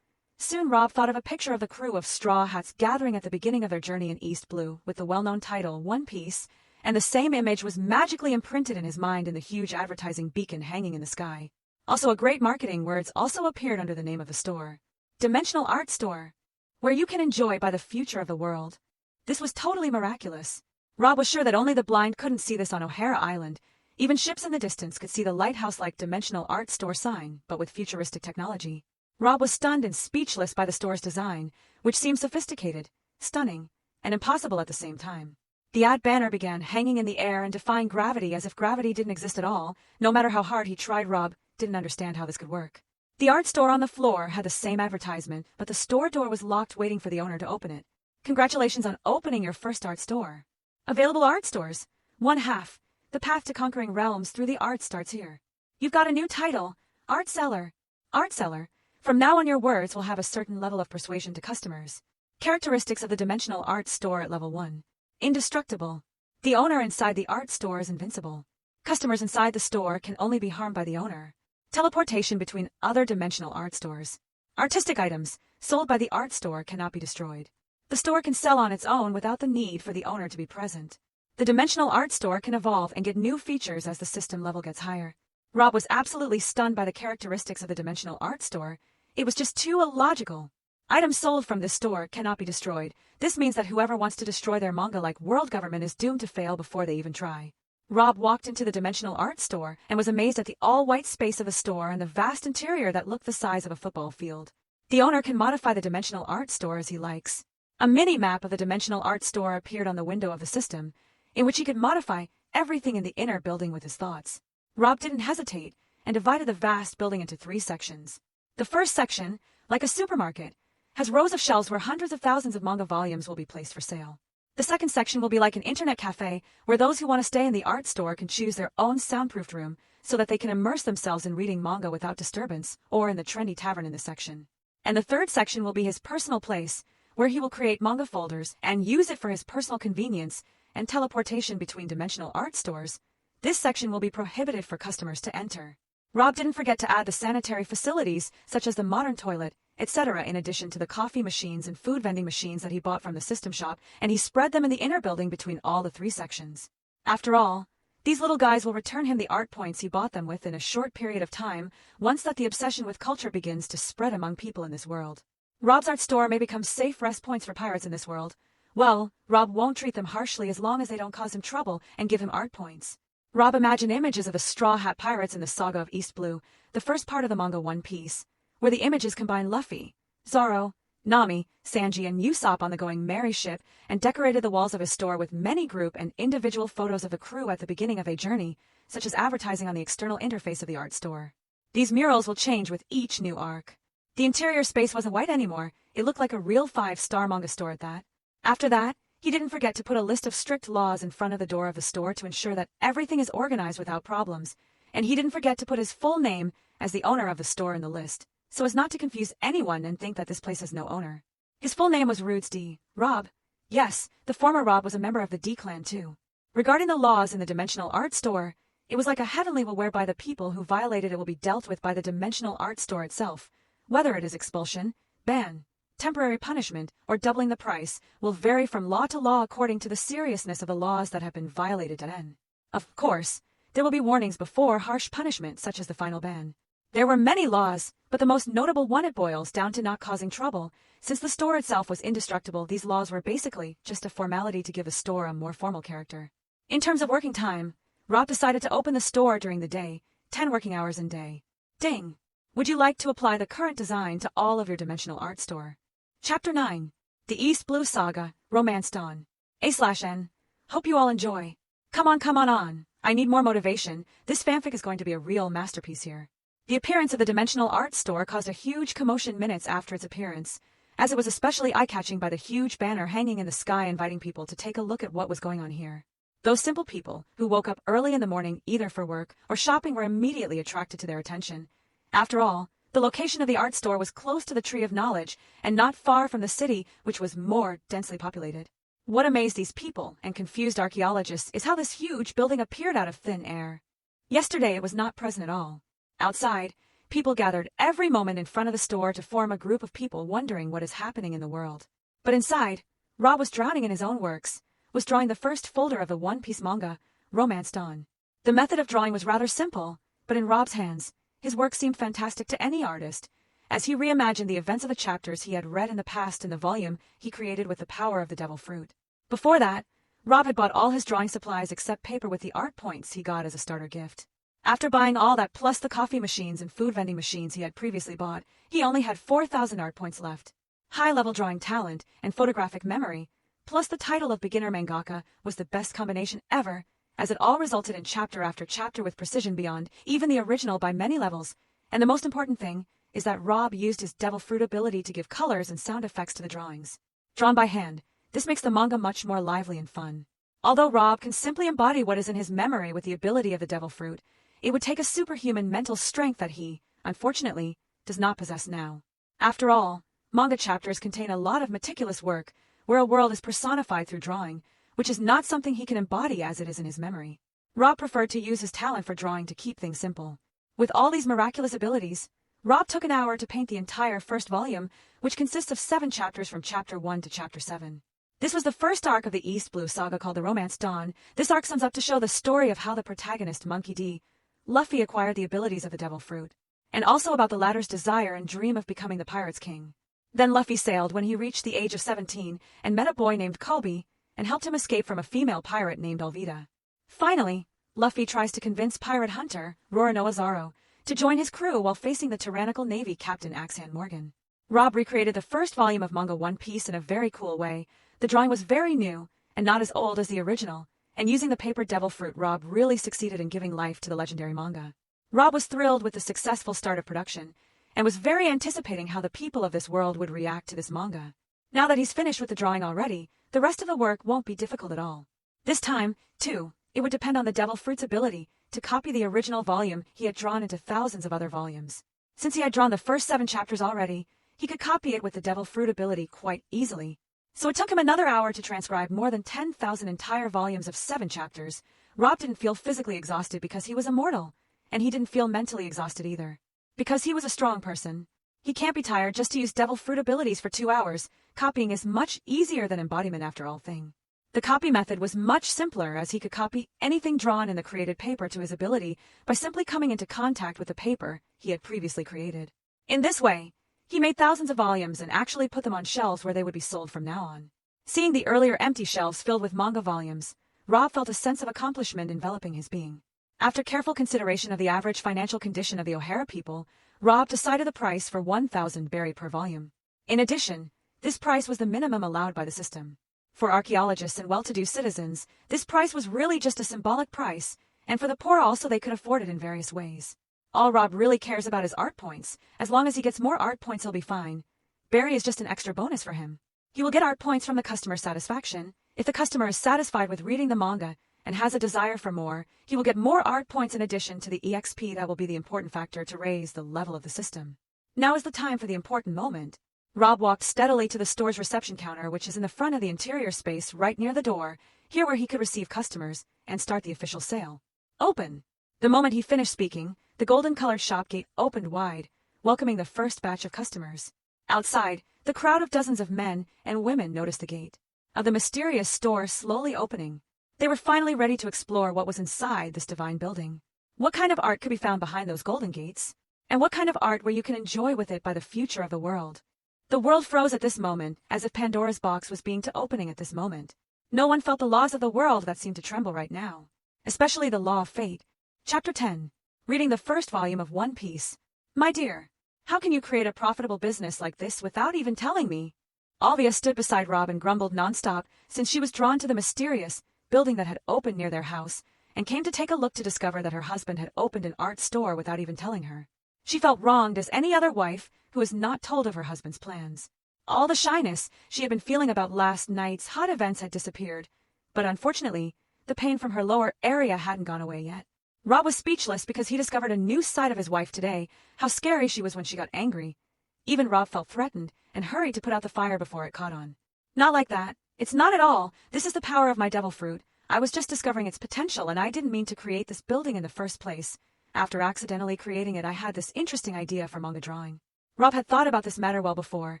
Soon Rob thought of a picture of the crew of Straw Hats gathering at the beginning of their journey in East Blue, with the well-known title One Piece, and the same image was magically imprinted in his mind in the huge advertising beacon hanging in the sky. Also, a great marketing words also appeared under the name of the store. Dimensional Art Store, where you can enjoy by the future of the world. This was totally miraculous. Rob was sure that only the blind couldn't see this on O'Hara Island. Even ships in the distance could see the lighthouse-like Dimensional Art Store sign, but with futuristic technology. Rob was stunned and speechless by the store's design, which seemed sophisticated, stunning, and impossible at the same time. The ad banner began hanging in the air and defying gravity as if gravity didn't exist at all. No matter how hard he tried, Rob didn't understand how this could work. The art store on the floor had the same advertisement, but the store door was locked, waiting for the owner to open it. Congratulations on opening your first art store. Available art stores. 1/2. The path to conquering realms through the arts starts here. You've got a new title, Art Seller. Art Seller. From now on your words will have a certain level of persuasion to customers. Characteristics of the Dimensional Art Store at level 1. Indestructible. The owner inside the art store is invincible. Customers inside the store can only be harmed by the owner. Teleportation between other dimensional art stores. Artistic items sold by the art store cannot be destroyed. The store can sell on its own without the need for the owner to be present. The dimensional art store can evolve and get new features as the system level gets higher. Rob was absolutely stunned by the characteristics of the dimensional art store. It was just too illogical. Items sold from this store cannot be destroyed. This means that whoever wants to destroy their manga like world government is doomed to fail before they even try. Rob walked into the dimensional art store and was amazed at the all-white space of the store and the vast interior that looked the size of a football field. The owner can modify the dimensional art store as he likes. A mini-map of the dimensional art store appeared on the window of the system, in which he could modify everything in the inner building with his thoughts. Rob didn't hesitate and divided the vast building into 3 sections. The first section, like a supermarket, has rows of shelves where hundreds of thousands of manga volumes will be placed for sale. The second section will be like an internet cafe where those who want to stay in the art store can choose their own soundproofed room so that they can immerse themselves in reading manga without disturbance, or in the trendy tavern in the section. And the third section will be his personal place, where he will create manga folders and use it for his personal convenience and teleportation between dimensional art stores. This section will be prohibited for customers to enter. Rob didn't forget to add the sanitary facilities, such as the modern toilet, etc., in addition to the coffee machines and food vending machines that he bought from the system shop, and he spread them in the inner building between all the 3 sections. After all, these little guys will return him the art points he bought them with in a short period of time, once that the obsession with culture begins to spread among people in this world. Rob's art store may become safe rest points for pirates in this world. Well, Rob won't treat them harshly as long as they don't cause him trouble and give him art points. Rob imagined images of the Straw Hat Pirates in the Saga of East Blue, the first part of the manga One Piece, where the images combine Luffy, Zoro, Nami, Sanji, and Usopp on the Going Merry ship, and decorated the walls of his store with many group and individual photos of the crew at the beginning of a journey, such as advertising on the external interface of the art store. These murals will change with each new arc. The interior space wasn't white anymore, it looked like a real 5-star manga store at that. After that, he didn't forget to put a list of strict laws in front of the door of the store to ensure that everything is organized without problems, and he didn't forget to put his full name as the owner of the store in the list, so as not to confuse anyone and think that this place has no owner. His full name was Roots D. Rob. Yes, the former Rob was a member of the D clan too. Regarding the laws in the dimensional art store, it was like a heavenly will whereby the people who violated it will be dealt with by the dimensional art store itself, whether it is expulsion, ban, temporary punishment, or doubling the price, will vary from law to law according to the seriousness of the laws that have been violated at N. Of course, there will be warnings before harsh punishment such as the final ban. There were many laws, but the most notable one it boils down to not causing trouble. Since the store itself was indestructible, these laws were basically just a formality to give the store a more formal character. In terms of working time, Rob decided to open the store during the day, 10 working hours in day. Ding! Would you like to apply the current design to all of your dimensional art store? Chapter 9. The East Blue Saga, Romance Dawn. A/N. Hope you all enjoy. Come on. I need more motivation. This fanfic is going to be a real masterpiece here. The appearance of the dimensional art store caused a huge commotion minutes after its appearance, as it was especially eye-catching by the huge banner hanging in the sky inviting people to take a look at what was going on here. Those simple people, who woke up early in the morning either for work or shopping, were immediately attracted to their attention. After all, the location of the art store was close to the Tree of Knowledge and not far from the city, which was more densely populated. What amazed these people and confused archaeologists is how this huge building appeared out of thin air. Yesterday it was not present at all. Outside, people gathered every moment in front of the store to form a group of people wondering what is happening in the world. But inside, Rob was drowning in his own works, was drawing the first folder of the One Piece manga, Romance Dawn. The method of drawing was rather simple, but in Rob's hands, his work seemed fantastic to any artist, as he reimagined the events of the chapters he had read in the past in the volume he created with the power of the devil fruit. Before that, Rob had bought all his drawing supplies except paper with the art points he got as a starter gift. After buying all that plus the coffee machines and food vending machines he had previously bought, he only had 4,000 art points left. High-level drawing talent and photographic memory, plus the title of beginner mangaka, was the best combination ever, as it all resulted in chapter after chapter with precision beyond even the original by many levels. And the most important thing is that Rob used his devil fruit ability to give colors and sound effects to the drawings. Drawn by hand, this makes the manga much more lively and fun. Although Rob can simply embody what is in his memory with the ability of the devil fruit, it would take a superhuman mental strength that he, unfortunately, does not possess now. After all, manga chapters contain a lot of meticulous work, where a world is personified through drawing, which is not something he can embody as it is in his memory. Rob preferred to use his talent for drawing to keep things simple. With all these miraculous abilities, Rob took an hour to paint the entire first volume, which consists of 7 chapters from chapter 1 to chapter 7. This was the first arc of the East Blue Saga called the Romance Dawn. This arc sums up to show the story of how the protagonist, Monkey D. Luffy, acquired the abilities of the devil fruit, and also about the latter's desire and dream of becoming the pirate's king. Then Luffy sailed when he reached the age of 17 and met a boy named Kobe and helped him escape from a female pirate named Alvida. Finally, Luffy tries to convince pirate hunter Roronoa Zoro to join his crew while facing the tyrannical Navy Captain Axehand Morgan. Rob recreated the first volume of manga One Piece in a very cool way. The drawing was very new and not as old as the original, and using the paper devil fruit, Rob really succeeded in giving life to the legendary manga. Rob was thrilled with the successful start of production and was very anticipating how the people of this world would react to this manga. Now that he's finished with the drawing already, the rest of the work won't be difficult at all. This time, too, it would depend on the devil fruit's ability to copy the original volume he had drawn into thousands of other volumes. Since he had drawn the first 7 chapters already, he could copy it with the devil fruit ability quite easily. So it took him another hour to transcribe more than 10,000 entire volumes of 7 chapters. Rob didn't feel physically exhausted because he was immortal, and he didn't feel mentally exhausted either. Because he was a strong person. He can't be tired just to use devil fruit abilities for 2 hours. Copying is much easier than embodiment after all thing. The copy method was much simpler, as he could copy anything drawn in the created paper to his ability by simply coming into contact with the paper he had previously created. In this way, he made thousands of volumes and actually put them on shelves where they would be sold from now on. Seeing the earlier empty shelves filled with manga volumes, Rob felt a sense of accomplishment enveloping his being. After careful consideration of the average financial condition of the O'Hara people, Rob decided the price for 1,000 berry per volume. In addition, this price was the minimum allowed by the system. For archaeologists and well-to-do citizens, this price was really just a symbolic price, and for the poor also they could afford it in various ways. All Rob really cares about is art points. As long as he gets more art points, he'll be fine. Berry is just an extra bonus for him. He will get art points from the customer satisfaction. If the customer is satisfied with reading the manga and has a desire for more, he will get more art points in addition to the EXP that will be the important factor to raise the level of the system. Now is the time for the important moment. Rob walked steadily to the store's reception counter, which is in the front of the interior space right near the door, here where he could receive customers and start the official sale. Open! The moment he finished speaking, the golden-colored shop gate opened wide, welcoming the first batch of customers. Outside, the crowd of dozens of men and women noticed the gate of the mysterious store slowly opening. They were finally ready to explore what was inside this divine building. What kind of art could be found behind those golden gates? And what kind of art where you can enjoy with it by the future of the world? The world froze at this moment, as if Pandora's box was being to opening at this moment. No one felt the laws of the world that seemed to tremble right now, especially the law of fate. Chapter 10. Reading the first volume of One Piece. My dear, how can you create a profitable business like this without even telling me? Alvia stood beside Rob and grumbled nonstop, since she was drawn to the mysterious building that had opened near their house, and came to take a look to discover that her husband had opened an art store without even telling her. She felt wronged as any other wife who was not told of her husband's plans. All the shyness she had been feeling about last night's hot events had disappeared, but unfortunately, the pain from her lower area hadn't gone away yet. Rob was speechless because he discovered a new side of his wife today, how scary she was when she got angry. Even Rob felt threatened and hurried to put out the fire before it caught on. Not like that. It's not at all. This is the power of my devil fruit. I was just discovering its potential, and I didn't mean to create this building in the first place. After accidentally creating it, I had this interesting idea for manga drawing. Rob had thought about this matter well before.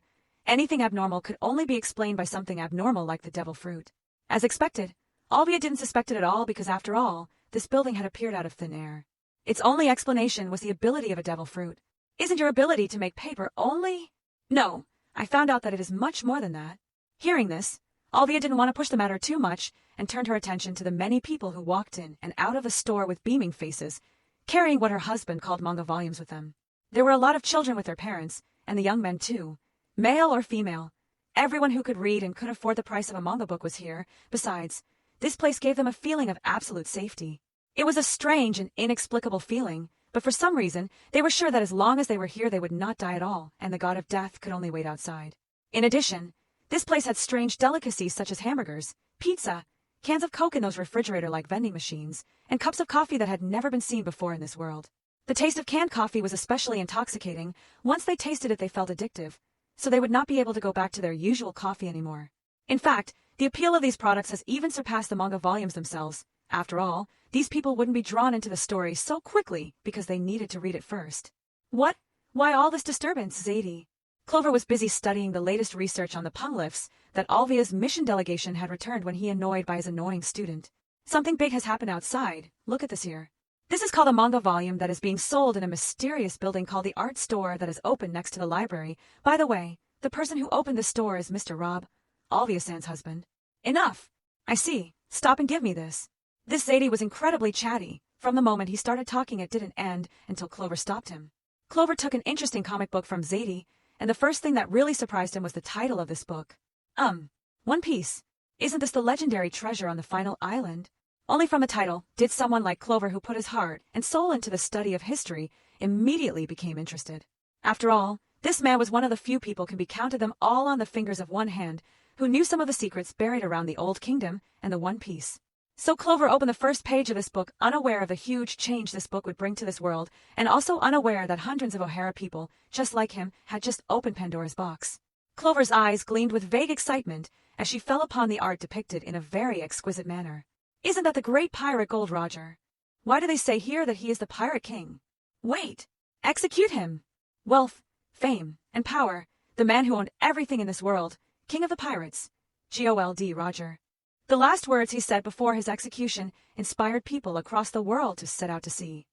Anything abnormal could only be explained by something abnormal like the devil fruit. As expected, Alvia didn't suspect it at all because, after all, this building had appeared out of thin air. Its only explanation was the ability of a devil fruit. Isn't your ability to make paper only? No, I found out that it is much more than that. Hearing this, Alvia didn't want to push the matter too much and turned her attention to the many people who walked in and out of the store with beaming faces, carrying what her husband called manga volumes with them. There were a lot of children with their parents, and the young men too, male or female. Everyone who could read and could afford the price of a manga book was here. Besides, this place gave them a feeling of absolute safety. It was a strange and inexplicable feeling, but for some reason, they were sure that as long as they were here they would not die at all, and the god of death could only wait outside. In addition, this place had strange delicacies such as hamburgers, pizza, cans of Coke in those refrigerator-like vending machines, and cups of coffee that had never been seen before in this world. The taste of canned coffee was especially intoxicating. Once they tasted it, they felt addictive, so they would not be able to go back to their usual coffee anymore. In fact, the appeal of these products has even surpassed the manga volumes themselves. After all, these people wouldn't be drawn into the story so quickly because they needed to read it first. What? Why all this disturbance, Zadie? Clover was busy studying the latest research on the poneglyphs that Alvia's mission delegation had returned when he annoyed by his annoying student. Something big has happened outside. Look at this here. This is called a manga volume that is being sold in a mysterious building called the art store that is open next to the library. By the way, The person who opened this store is Mr. Rob, Alvia-san's husband. Enough! I see. Stop and give me this. This Zadie was incredibly chatty. From the moment he started talking, it didn't end until Clover stopped him. Clover took an interesting comic book from Zadie, and the first thing that really surprised him was the title of this book. One Piece. Isn't this the legendary treasure on the final island? Only from the title did someone like Clover, who put his heart and soul into the study of history, immediately became interested. After all, this man was one of the few people, can be counted them all on the fingers of one hand, who knew some of the secrets buried around the Old Kingdom and the One Piece. So Clover opened the first page of this book, unaware of the huge change this book would bring to this world, and also unaware that hundreds of O'Hara people, just like him, had just opened Pandora's box. Clover's eyes gleamed with vague excitement as she fell upon the art depicted in a very exquisite manner. Isn't that the great pirate Gold Roger? Why do they say here that he is the Pirate King? Wait! Execute him! Wealth, fame, and power, the man who owned everything in this world, King of the Pirates, Gold Roger. The last words he said before his execution inspired people across the world to set out to sea.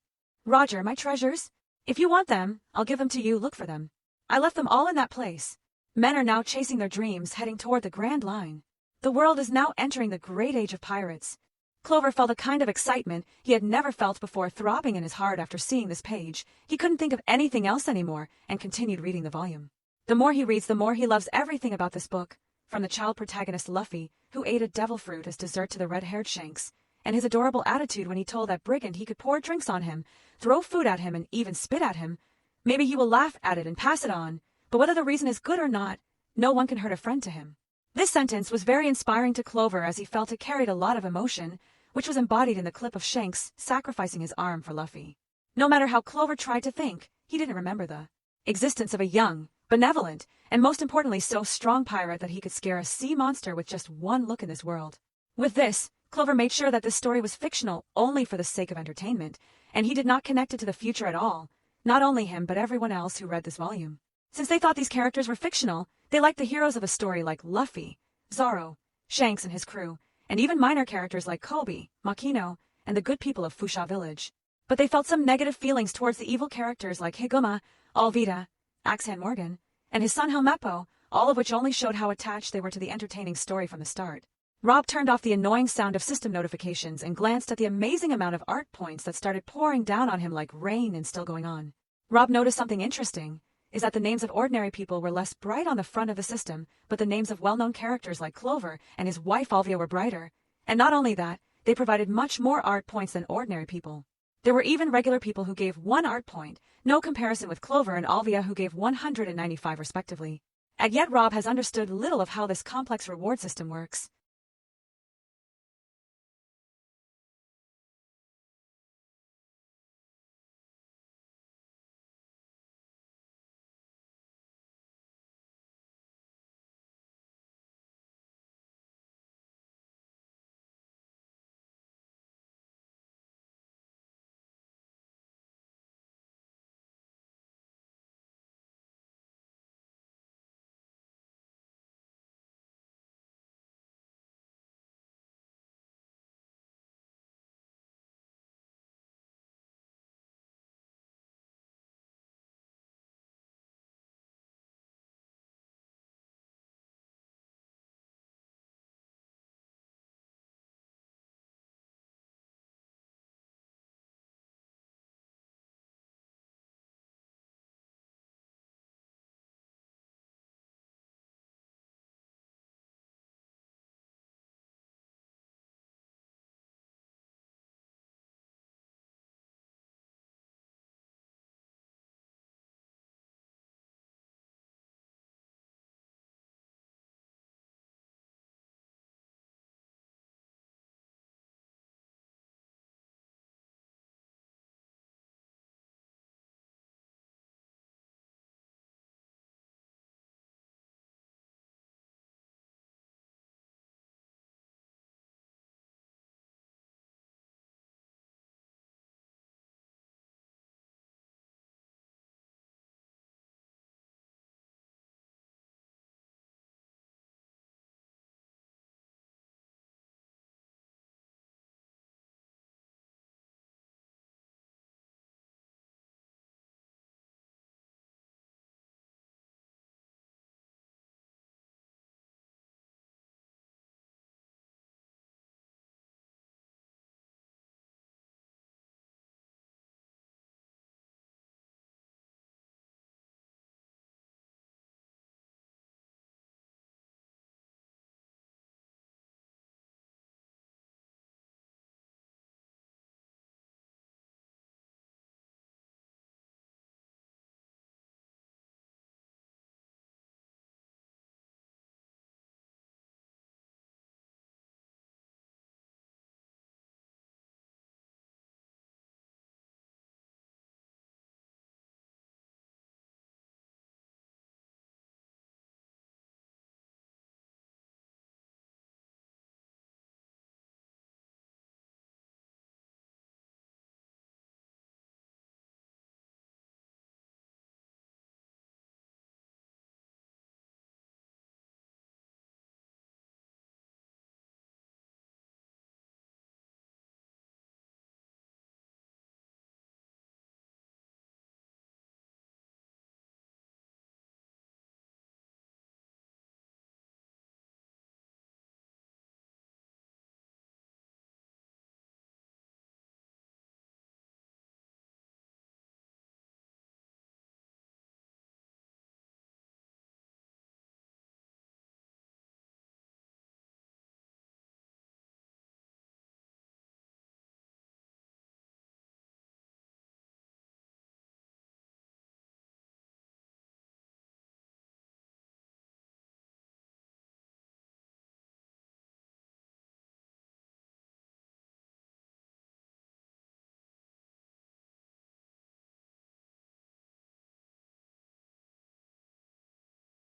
Roger, my treasures? If you want them, I'll give them to you. Look for them. I left them all in that place. Men are now chasing their dreams, heading toward the Grand Line. The world is now entering the great age of pirates. Clover felt a kind of excitement he had never felt before throbbing in his heart after seeing this page. He couldn't think of anything else anymore and continued reading the volume. The more he reads, the more he loves everything about this book, from the child protagonist Luffy, who ate a devil fruit as dessert, to the red-haired Shanks, and his adorable attitude when he told that brigand he could pour drinks on him, throw food at him, and even spit at him. Maybe he will laugh at it and pass it on, but whether the reason is good or not, no one can hurt a friend to him. This sentence was very inspiring to Clover, as he felt it carried a lot of emotion, which was embodied in the clip of Shanks sacrificing his arm for Luffy. No matter how Clover tried to think, he didn't remember the existence of a young, benevolent, and most importantly so strong pirate that he could scare a sea monster with just one look in this world. With this, Clover made sure that this story was fictional only for the sake of entertainment, and he did not connect it to the future at all, not only him but everyone else who read this volume. Since they thought these characters were fictional, they liked the heroes of a story like Luffy, Zoro, Shanks and his crew, and even minor characters like Kobe, Makino, and the good people of Fusha Village. But they felt some negative feelings towards the evil characters like Higuma, Alvida, Axe-Hand Morgan, and his son Helmeppo, all of which only showed how attached they were to the entertaining story from the start. Rob turned off the annoying sound of system notifications and glanced at the amazing amount of art points that started pouring down on him like rain and still going on. Rob noticed something interesting, is that the names of ordinary people were less bright on the front of the system, but the names of well-known characters like Clover and his wife Alvia were brighter. And not only that, they provided much more art points than ordinary people. There were even regular people who gave 1 art point, no comparison with Clover and Alvia, who gave 195 respectively. And yet Rob has understood little of how this complex reward system works.